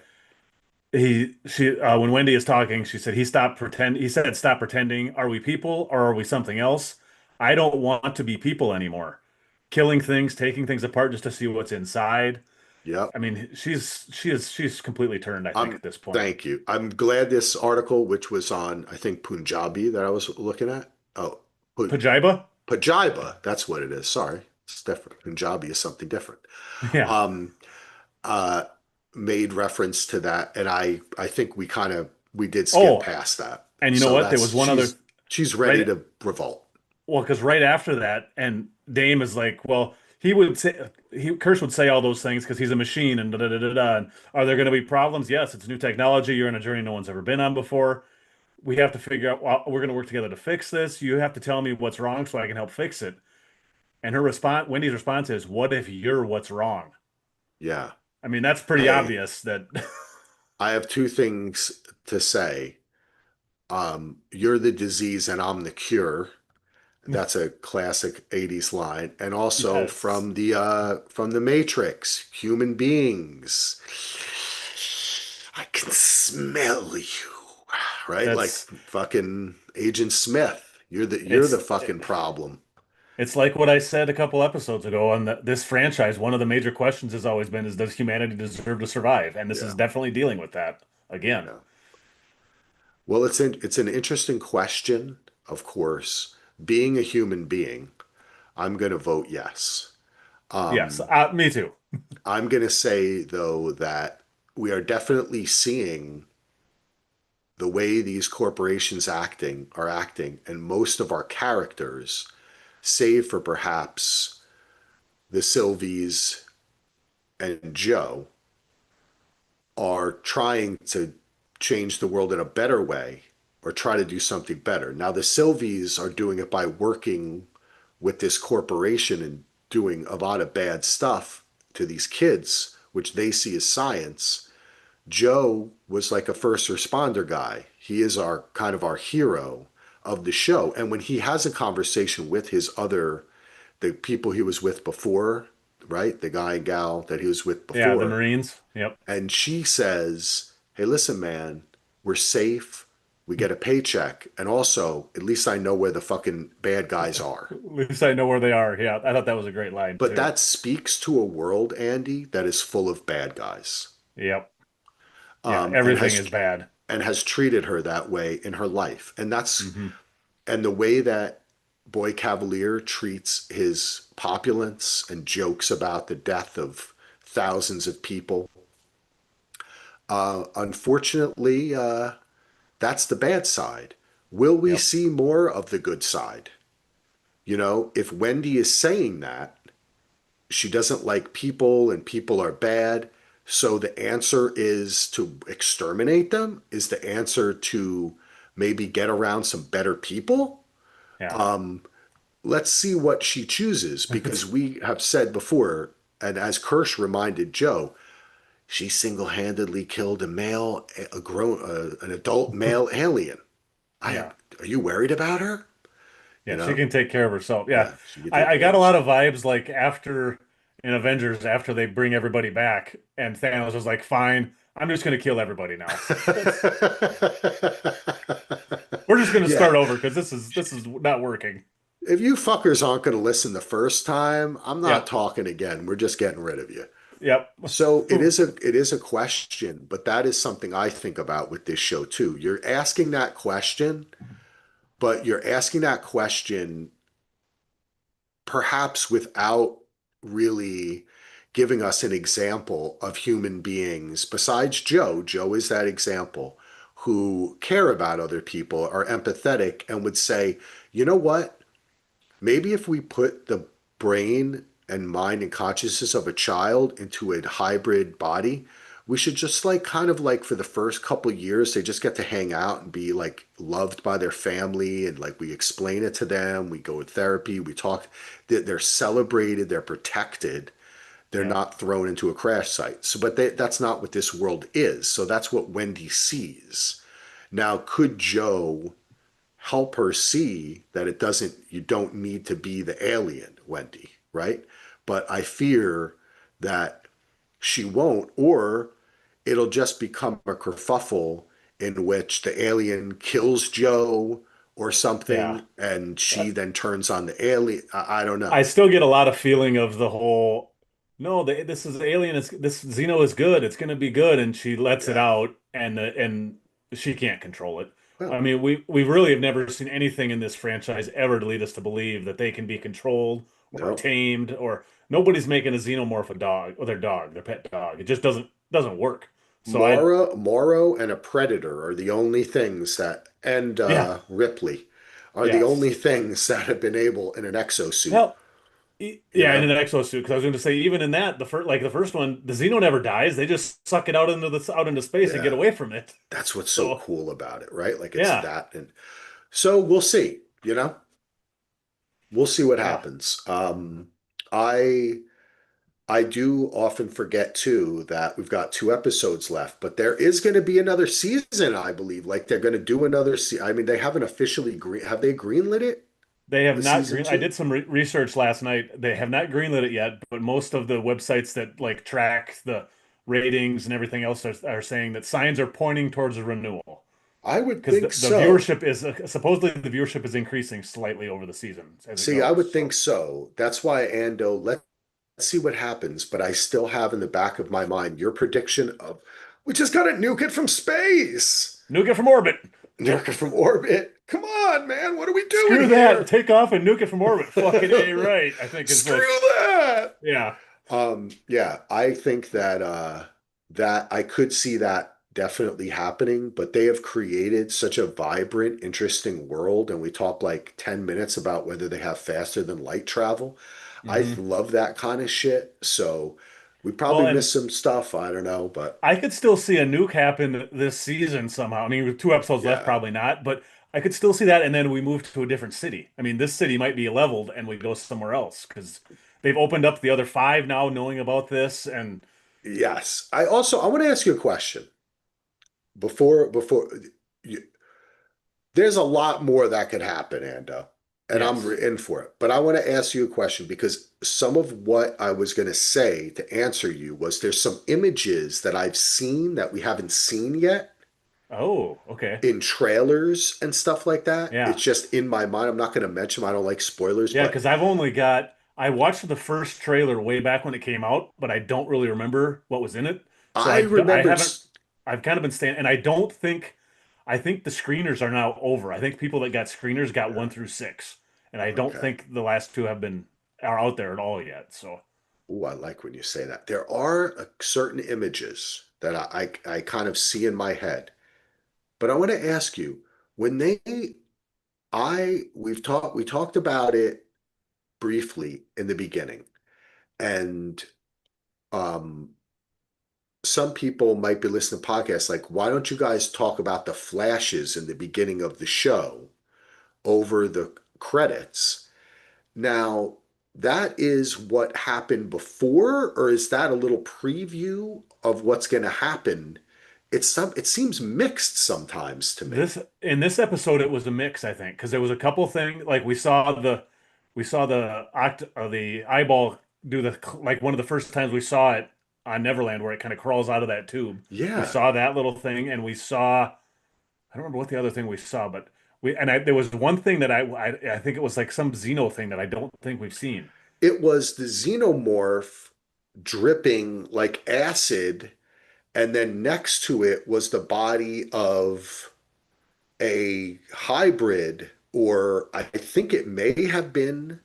she when Wendy is talking, she said he said stop pretending. Are we people or are we something else? I don't want to be people anymore. Killing things, taking things apart just to see what's inside. Yep. I mean, she's completely turned, I think, I'm at this point. Thank you. I'm glad this article, which was on, I think, Punjabi that I was looking at. Oh, Pu- Pajiba? Pajiba. That's what it is. Sorry. It's different. Punjabi is something different. Yeah. Um, uh, Made reference to that, and I think we did skip Oh, past that. and you know So what? There that's was one other she's ready right. to revolt. Well, because right after that, and Dame is like, well, he would say, Kirsch would say all those things because he's a machine and da da da da da. And are there going to be problems? Yes, it's new technology. You're on a journey no one's ever been on before. We have to figure out, well, we're going to work together to fix this. You have to tell me what's wrong so I can help fix it. And Wendy's response is, what if you're what's wrong? Yeah. I mean, that's pretty Hey, obvious that, I have two things to say. You're the disease and I'm the cure. That's a classic 80s line. And also yes, from the Matrix, human beings. I can smell you. Right? Like that's, fucking Agent Smith. You're the it's, fucking problem. it's like what I said a couple episodes ago on this franchise. One of the major questions has always been, is does humanity deserve to survive? And this is Yeah. definitely dealing with that again. Yeah. Well, it's an interesting question, of course. Being a human being, I'm going to vote yes. Yes, Um, me too. I'm going to say, though, that we are definitely seeing the way these corporations are acting, and most of our characters, save for perhaps the Sylvies and Joe, are trying to change the world in a better way or try to do something better. Now, the Sylvies are doing it by working with this corporation and doing a lot of bad stuff to these kids, which they see as science. Joe was like a first responder guy. He is our kind of our hero of the show. And when he has a conversation with the people he was with before, right? The guy and gal that he was with Yeah, the before, Marines. Yep. and she says, hey, listen, man, we're safe. we get a paycheck, and also at least I know where the fucking bad guys are. At least I know where they are. Yeah, I thought that was a great line But too. that speaks to a world, Andy, that is full of bad guys, Yep. Yeah, um, and everything has is bad. and has treated her that way in her life. Hmm. And the way that Boy Cavalier treats his populace and jokes about the death of thousands of people, unfortunately, that's the bad side. Will we Yep. see more of the good side? If Wendy is saying that she doesn't like people and people are bad, so the answer is to exterminate them? Is the answer to maybe get around some better people? Yeah. Let's see what she chooses, because It's we have said before, and as Kirsch reminded Joe, she single-handedly killed an adult male alien. I yeah. Are you worried about her? You Yeah, she know? can take care of herself. Yeah. Yeah, she can I, take I care of got a lot herself. of vibes like after in Avengers, after they bring everybody back, and Thanos was like, fine, I'm just gonna kill everybody now. That's we're just gonna Yeah. start over because this is not working. If you fuckers aren't going to listen the first time, I'm not Yep. talking again. We're just getting rid of you. Yep. So it is a question, but that is something I think about with this show too. You're asking that question, but you're asking that question perhaps without really giving us an example of human beings besides Joe. Joe is that example who care about other people, are empathetic, and would say, you know what? Maybe if we put the brain and mind and consciousness of a child into a hybrid body, we should just like kind of like for the first couple years, they just get to hang out and be like loved by their family. And like we explain it to them, we go to therapy, we talk, they're celebrated, they're protected, they're Yep. not thrown into a crash site. So, but that's not what this world is. So that's what Wendy sees. Now, could Joe help her see that you don't need to be the alien, Wendy, right? But I fear that she won't, or it'll just become a kerfuffle in which the alien kills Joe or Yeah. something, and she then turns on the alien. I don't I know. still get a lot of feeling of the whole, no, this is alien. This Xeno is good. It's going to be good, and she lets it Yeah. out, and she can't control it. I Well, mean, we really have never seen anything in this franchise ever to lead us to believe that they can be controlled or no. tamed, or nobody's making a xenomorph a dog or their pet dog. It just doesn't work. So Morrow, and a Predator are the only things that, and yeah, Ripley are the only yes. things that have been able in an exosuit. Hell, You yeah, in know? an exosuit. Because I was going to say, even in that, the first one, the Xeno never dies. They just suck it out into space and get Yeah. away from it. That's what's so So cool about it, right? Like it's yeah, that. And so we'll see. We'll see what yeah, happens. I I do often forget too that we've got 2 episodes left, but there is going to be another season, I believe. Like they're going to do another I mean, they haven't officially have they greenlit it? they have The not season green. I two? did some research last night. They have not greenlit it yet, but most of the websites that like track the ratings and everything else are saying that signs are pointing towards a renewal I would because think the so. viewership is supposedly the viewership is increasing slightly over the season as it See, I goes. would think So so. That's why, Ando, let's see what happens. But I still have in the back of my mind your prediction of we just got to nuke it from space. nuke it from orbit. Nuke it from orbit. Come on, man. What are we doing Screw that. here? Take off and nuke it from orbit. Fucking A, right. I think is what. Screw that. Yeah. Yeah, I think that I could see that definitely happening, but they have created such a vibrant, interesting world, and we talked like 10 minutes about whether they have faster than light travel. I Hmm. love that kind of shit. So we Well, probably and missed some stuff. I don't know, but I could still see a nuke happen this season somehow. I mean, with 2 episodes left, yeah. probably not, but I could still see that. And then we move to a different city. I mean, this city might be leveled and we go somewhere else because they've opened up the other five now, knowing about this. And Yes. I want to ask you a question before you, there's a lot more that could happen, Ando, and I'm yes, in for it. But I want to ask you a question because some of what I was going to say to answer you was there's some images that I've seen that we haven't seen yet. Oh, okay. in trailers and stuff like that. It's Yeah. just in my mind. I'm not going to mention them. I don't like spoilers, Yeah, but because I watched the first trailer way back when it came out, but I don't really remember what was in it. So I I remembered. haven't, I've kind of been staying, and I think the screeners are now over. I think people that got screeners got Yeah, 1 through 6, and I don't okay. think the last two are out there at all yet. So Oh, I like when you say that. There are certain images that I kind of see in my head, but I want to ask you when we talked about it briefly in the beginning, and um, some people might be listening to podcasts like, why don't you guys talk about the flashes in the beginning of the show over the credits? Now, that is what happened before, or is that a little preview of what's going to happen? It seems mixed sometimes to me. this in this episode, it was a mix, I think, because there was a couple things like we saw the eyeball do the like one of the first times we saw it on Neverland where it kind of crawls out of that tube. We Yeah, saw that little thing, and we saw I don't remember what the other thing we saw, but there was one thing that I think it was like some Xeno thing that I don't think we've seen. it was the xenomorph dripping like acid, and then next to it was the body of a hybrid, or I think it may have been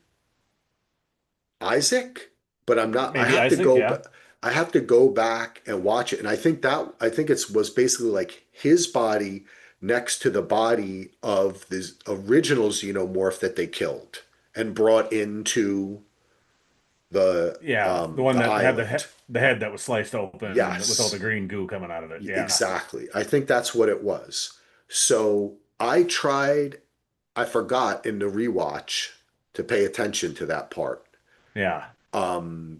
Isaac, but I'm not. Maybe Isaac, yeah. I have to go back and watch it, and I think it was basically like his body next to the body of the original xenomorph that they killed and brought into Yeah, the one the that had island. the head that was sliced open with all the Yes, green goo coming out of it. Yeah. exactly. I think that's what it was. So I tried. I forgot in the rewatch to pay attention to that part, Yeah.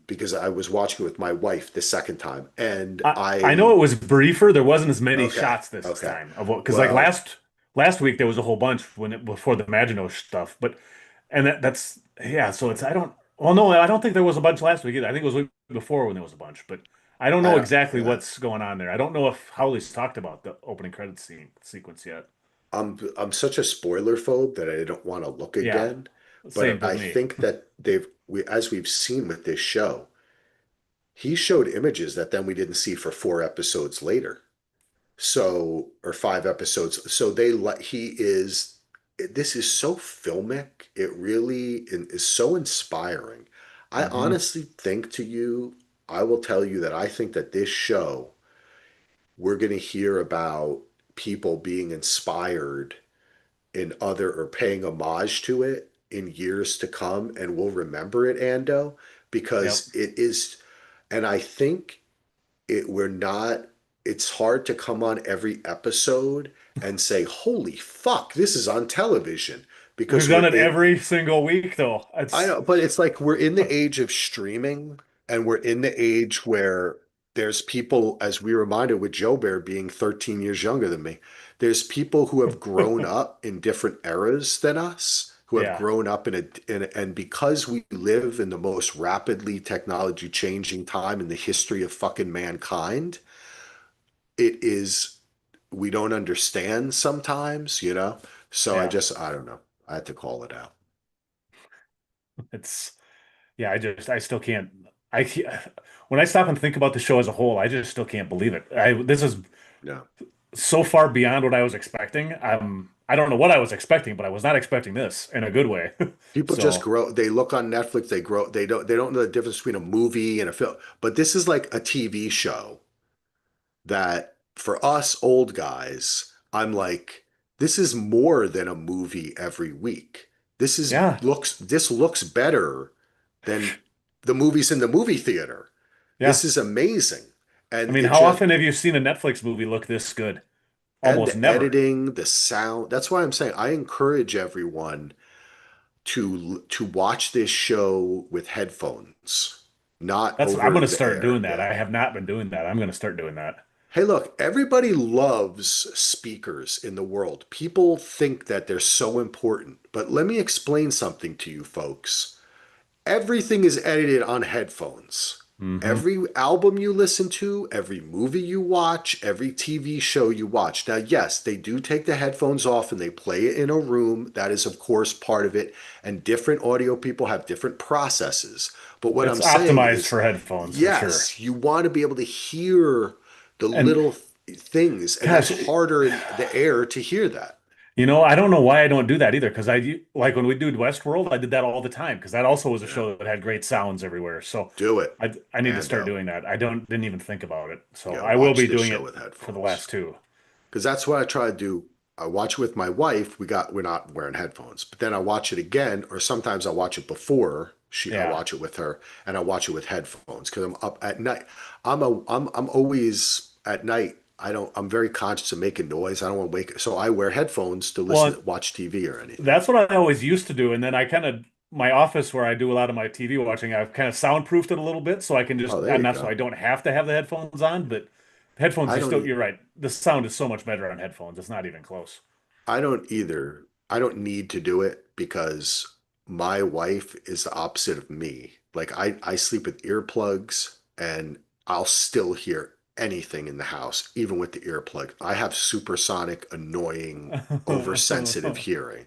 because I was watching it with my wife the second time, and I know I it was briefer. There wasn't as many okay, shots this okay. time of what because like Well, last week there was a whole bunch before the Maginot stuff, but and that's yeah. So it's I don't well no I don't think there was a bunch last week either. I think it was week before when there was a bunch, but I don't know I exactly yeah, what's going on there. I don't know if Howley's talked about the opening credits sequence yet. I'm such a spoiler phobe that I don't want to look Yeah, again. same But with I me. think that as we've seen with this show, he showed images that then we didn't see for 4 episodes later. So, or 5 episodes. So he is, this is so filmic. It really is so inspiring. I Hmm. honestly think to you, I will tell you that I think that this show, we're going to hear about people being inspired in other or paying homage to it in years to come, and we'll remember it, Ando, Yep. because it is, and I think we're not, it's hard to come on every episode and say, holy fuck, this is on television, We've because done it every single week though. I It's know, but it's like we're in the age of streaming, and we're in the age where there's people, as we reminded with Joe Bear being 13 years younger than me, there's people who have grown up in different eras than us, who have yeah. grown up and because we live in the most rapidly technology changing time in the history of fucking mankind, it is, we don't understand sometimes, you know? So Yeah. I don't know. I had to call it out. It's yeah, I still can't when I stop and think about the show as a whole, I just still can't believe it. This is No. so far beyond what I was expecting. I don't know what I was expecting, but I was not expecting this in a good way. People just So, grow, they look on Netflix, they don't know the difference between a movie and a film. But this is like a TV show that for us old guys, I'm like, this is more than a movie every week. yeah. This looks better than the movies in the movie theater. Yeah. This is amazing. I And mean, it how just often have you seen a Netflix movie look this good? and Almost the never. editing, the sound. That's why I'm saying I encourage everyone to watch this show with headphones, not I'm over going to the start air. doing that. Yeah. I have not been doing that. I'm going to start doing that. Hey, look, everybody loves speakers in the world. People think that they're so important, but let me explain something to you folks. Everything is edited on headphones. Hmm. Every album you listen to, every movie you watch, every TV show you watch. Now, yes, they do take the headphones off and they play it in a room. That is, of course, part of it. And different audio people have different processes. But what It's I'm saying optimized is, for headphones for sure. yes, you want to be able to hear the And little things, and that's gosh, harder in the air to hear that. I don't know why I don't do that either. Because like when we do Westworld, I did that all the time because that also was a Yeah, show that had great sounds everywhere. So do it. I need to start Ando. doing that. I didn't even think about it. So Yeah, I will watch be this doing show it with for the headphones. last two. Because that's what I try to do. I watch it with my wife. We're not wearing headphones, but then I watch it again, or sometimes I watch it before I Yeah. watch it with her, and I watch it with headphones because I'm up at night. I'm always at night. I'm very conscious of making noise. I don't want to wake, so I wear headphones to Well, watch TV or anything. that's what I always used to do. And then I kind of my office where I do a lot of my TV watching, I've kind of soundproofed it a little bit so I can Oh, just there you enough so I go. don't have to have the headphones on. But headphones, I don't. you're right. The sound is so much better on headphones. It's not even close. I don't either. I don't need to do it because my wife is the opposite of me. Like I sleep with earplugs and I'll still hear anything in the house, even with the earplug. I have supersonic, annoying, oversensitive hearing.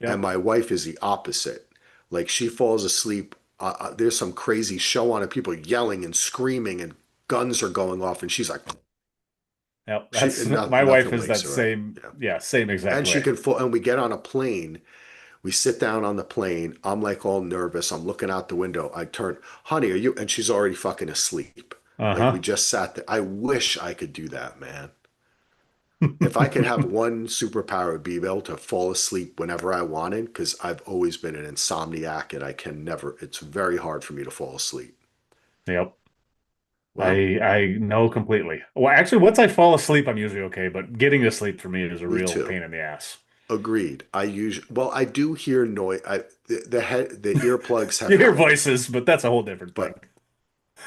And Yep. my wife is the opposite. Like she falls asleep. There's some crazy show on and people yelling and screaming and guns are going off and she's like, Yep. That's my wife nothing is wakes that her up. same, Yeah. yeah, same exact And she way. can fall, and we get on a plane. We sit down on the plane. I'm like all nervous. I'm looking out the window. I turn, honey, are you? And she's already fucking asleep. Like we Uh-huh. just sat there. I wish I could do that, man. If I could have one superpower, it would be able to fall asleep whenever I wanted, because I've always been an insomniac and I can never, it's very hard for me to fall asleep. Yep. Well, I know completely. Well, actually, once I fall asleep, I'm usually okay, but getting to sleep for me is a me real too. pain in the ass. Agreed. I do hear noise. The earplugs have You hear helped, voices, but that's a whole different thing. but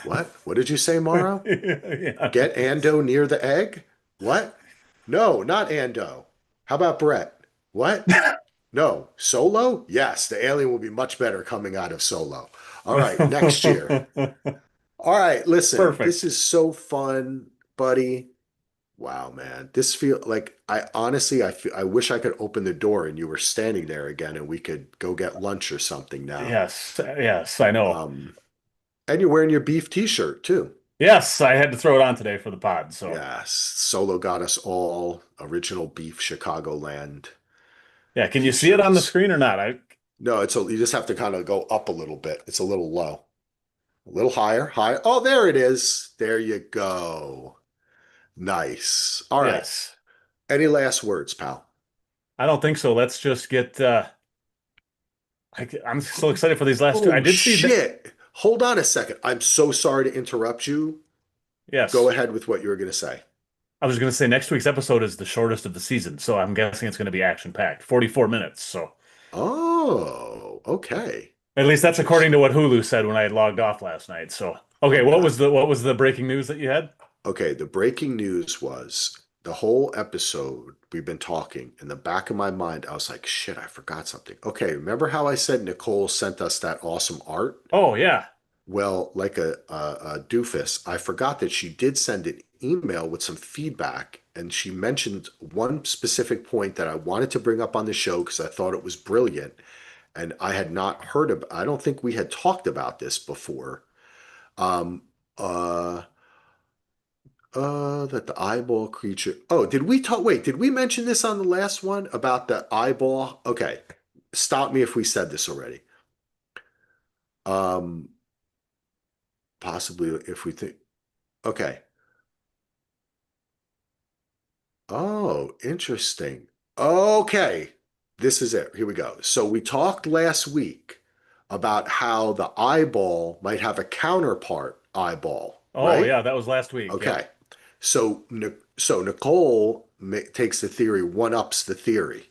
what? What did you say, Morrow? Yeah. Get Ando near the egg? What? No, not Ando. How about Brett? What? No. Solo? Yes, the alien will be much better coming out of Solo. All right, next year. All right, listen, this Perfect. is so fun, buddy. Wow, man. This feel like I honestly I wish I could open the door and you were standing there again and we could go get lunch or something now. Yes, yes, I know. Um, and you're wearing your beef t-shirt too. Yes, I had to throw it on today for the pod. So, Yes, Solo got us all original beef Chicagoland yeah, can you see it on the t-shirts. screen or not? No, you just have to kind of go up a little bit. It's a little low. A little higher, higher. Oh, there it is. There you go. Nice. All right. Yes. Any last words, pal? I don't think so. Let's just get I'm so excited for these last two. I Oh did see that. shit. Hold on a second. I'm so sorry to interrupt you. Go Yes. ahead with what you were going to say. I was going to say next week's episode is the shortest of the season, so I'm guessing it's going to be action packed, 44 minutes. So Oh, okay. at least that's according to Interesting. what Hulu said when I logged off last night. So okay, Okay. what was the breaking news that you had? Okay, the breaking news was the whole episode we've been talking. In the back of my mind, I was like, shit, I forgot something. Okay, remember how I said Nicole sent us that awesome art? Oh yeah. Well, like a doofus, I forgot that she did send an email with some feedback, and she mentioned one specific point that I wanted to bring up on the show because I thought it was brilliant, and I had not heard of. I don't think we had talked about this before. Um, uh, that the eyeball creature. Oh, did we talk? Wait, did we mention this on the last one about the eyeball? Okay, stop me if we said this already. Um, possibly if we think. Okay. Oh, interesting. Okay, this is it. Here we go. So we talked last week about how the eyeball might have a counterpart eyeball, Oh right? yeah, that was last week. Yep. Okay. So Nicole takes the theory, one ups the theory.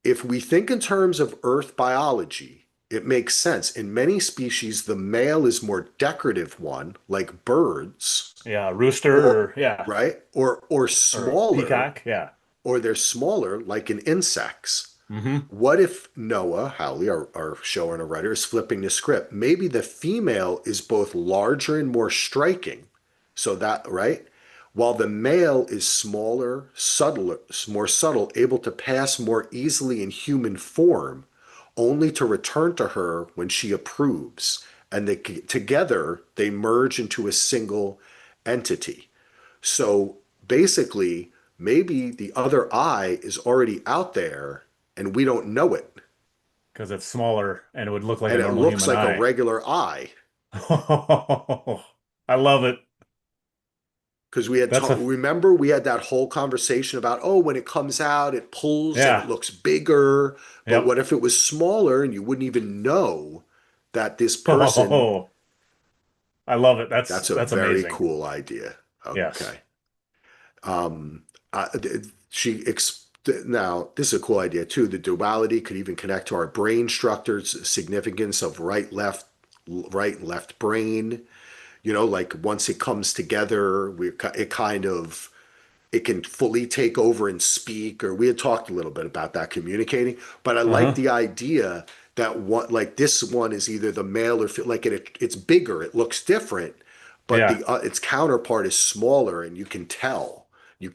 If we think in terms of Earth biology, it makes sense. In many species, the male is more decorative one, like birds, Yeah, rooster or or yeah, right, or or smaller, peacock. Yeah. or they're smaller, like in insects. Hmm. What if Noah Hawley, our showrunner writer, is flipping the script? Maybe the female is both larger and more striking. So that, right? While the male is smaller, subtler, more subtle, able to pass more easily in human form, only to return to her when she approves. And together they merge into a single entity. So basically, maybe the other eye is already out there and we don't know it. Because it's smaller and it would look like a And it normal looks human like a eye. regular eye. I love it. Because we had That's a remember we had that whole conversation about, oh, when it comes out, it pulls and it yeah. looks bigger. But Yep. what if it was smaller and you wouldn't even know that this person? Oh, I love it. That's a That's very amazing. cool idea. Yes. Okay. Um, she now this is a cool idea too. The duality could even connect to our brain structures, significance of right and left brain. You know, like once it comes together, it kind of it can fully take over and speak. Or we had talked a little bit about that communicating, but I like Uh-huh. the idea that one like this one is either the male or like it's bigger, it looks different, but Yeah. the its counterpart is smaller, and you can't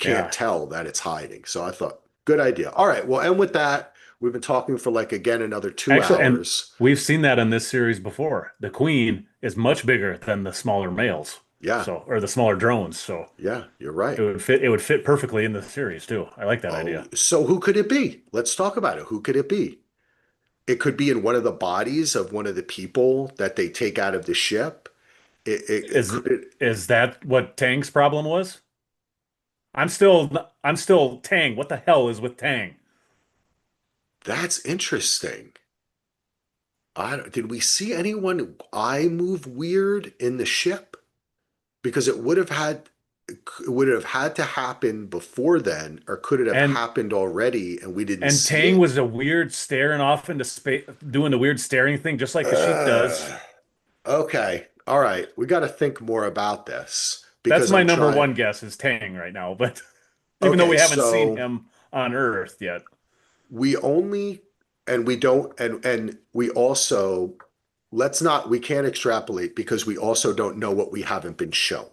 Yeah. tell that it's hiding. So I thought, good idea. All right, well, and with that, we've been talking for like again another two Actually, and hours. we've seen that in this series before. The queen is much bigger than the smaller males. Yeah, So, or the smaller drones. So yeah, you're it right. would fit, it would fit perfectly in the series too. I like that Oh, idea. so who could it be? Let's talk about it. Who could it be? It could be in one of the bodies of one of the people that they take out of the ship. It Is could. is that what Tang's problem was? I'm still Tang. What the hell is with Tang? That's interesting. Did we see anyone eye move weird in the ship? Because it would have had to happen before then, or could it have And happened already and we didn't and see Tang it? was a weird staring off into space, doing the weird staring thing, just like Kashyyyk does. Uh, okay. All right. We got to think more about this That's because my I'm number trying. one guess is Tang right now, but even though Okay. we haven't seen So him on Earth yet. we only and we don't and we also we can't extrapolate because we also don't know what we haven't been shown,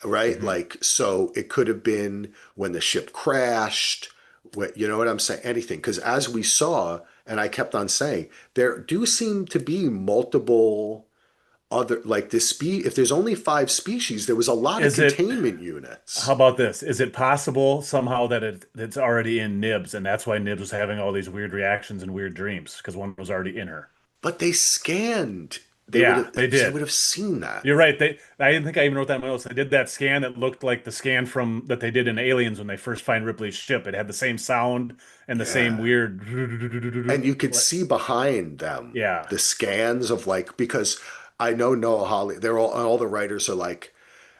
right? Hmm. Like, so it could have been when the ship crashed, you know what I'm saying? Anything. Because as we saw, and I kept on saying, there do seem to be multiple other, like if there's only five species, there was a lot of Is it, containment how units, about this? Is it possible somehow that it's already in Nibs and that's why Nibs was having all these weird reactions and weird dreams because one was already in her? but they scanned. Yeah, they They did. would have seen that. You're right. I didn't think I even wrote that in my notes. They did that scan that looked like the scan from that they did in Aliens when they first find Ripley's ship. It had the same sound and the same Yeah. weird And you could like see behind them yeah. the scans of like because I know Noah Hawley, they're all the writers are like,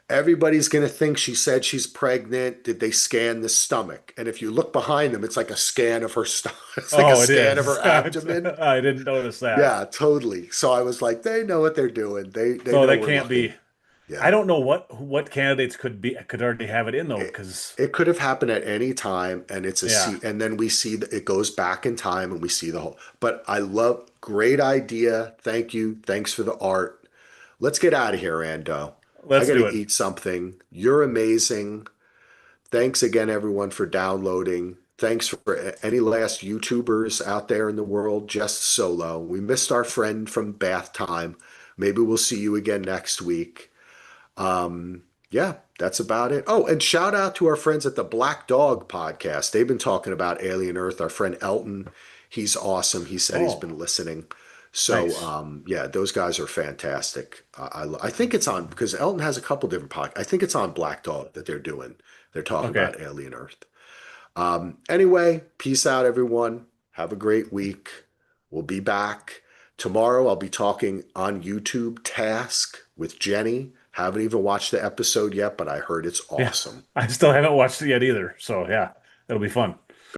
everybody's gonna think she said she's pregnant. Did they scan the stomach? And if you look behind them, it's like a scan of her stomach. It's like a Oh, it scan of is. her abdomen. I didn't notice that. Yeah, totally. So I was like, they know what they're doing. They So know that we're can't looking. be. I Yeah. don't know what candidates could already have it in though, It, because it could have happened at any time, and it's a yeah. see, and then we see that it goes back in time, and we see the whole. But I love, great idea. Thank you. Thanks for the art. Let's get out of here, Ando. I Let's got do to it. eat something. You're amazing. Thanks again, everyone, for downloading. Thanks for any last YouTubers out there in the world, just solo. We missed our friend from bath time. Maybe we'll see you again next week. Yeah, that's about it. Oh, and shout out to our friends at the Black Dog podcast. They've been talking about Alien Earth. Our friend Elton, he's awesome. He said he's Oh, been listening. So, nice. yeah, those guys are fantastic. I think it's on because Elton has a couple different podcasts. I think it's on Black Dog that they're doing. They're talking Okay. about Alien Earth. Anyway, peace out, everyone. Have a great week. We'll be back. Tomorrow, I'll be talking on YouTube Task with Jenny. Haven't even watched the episode yet, but I heard it's Yeah. awesome. I still haven't watched it yet either. So yeah, it'll be fun.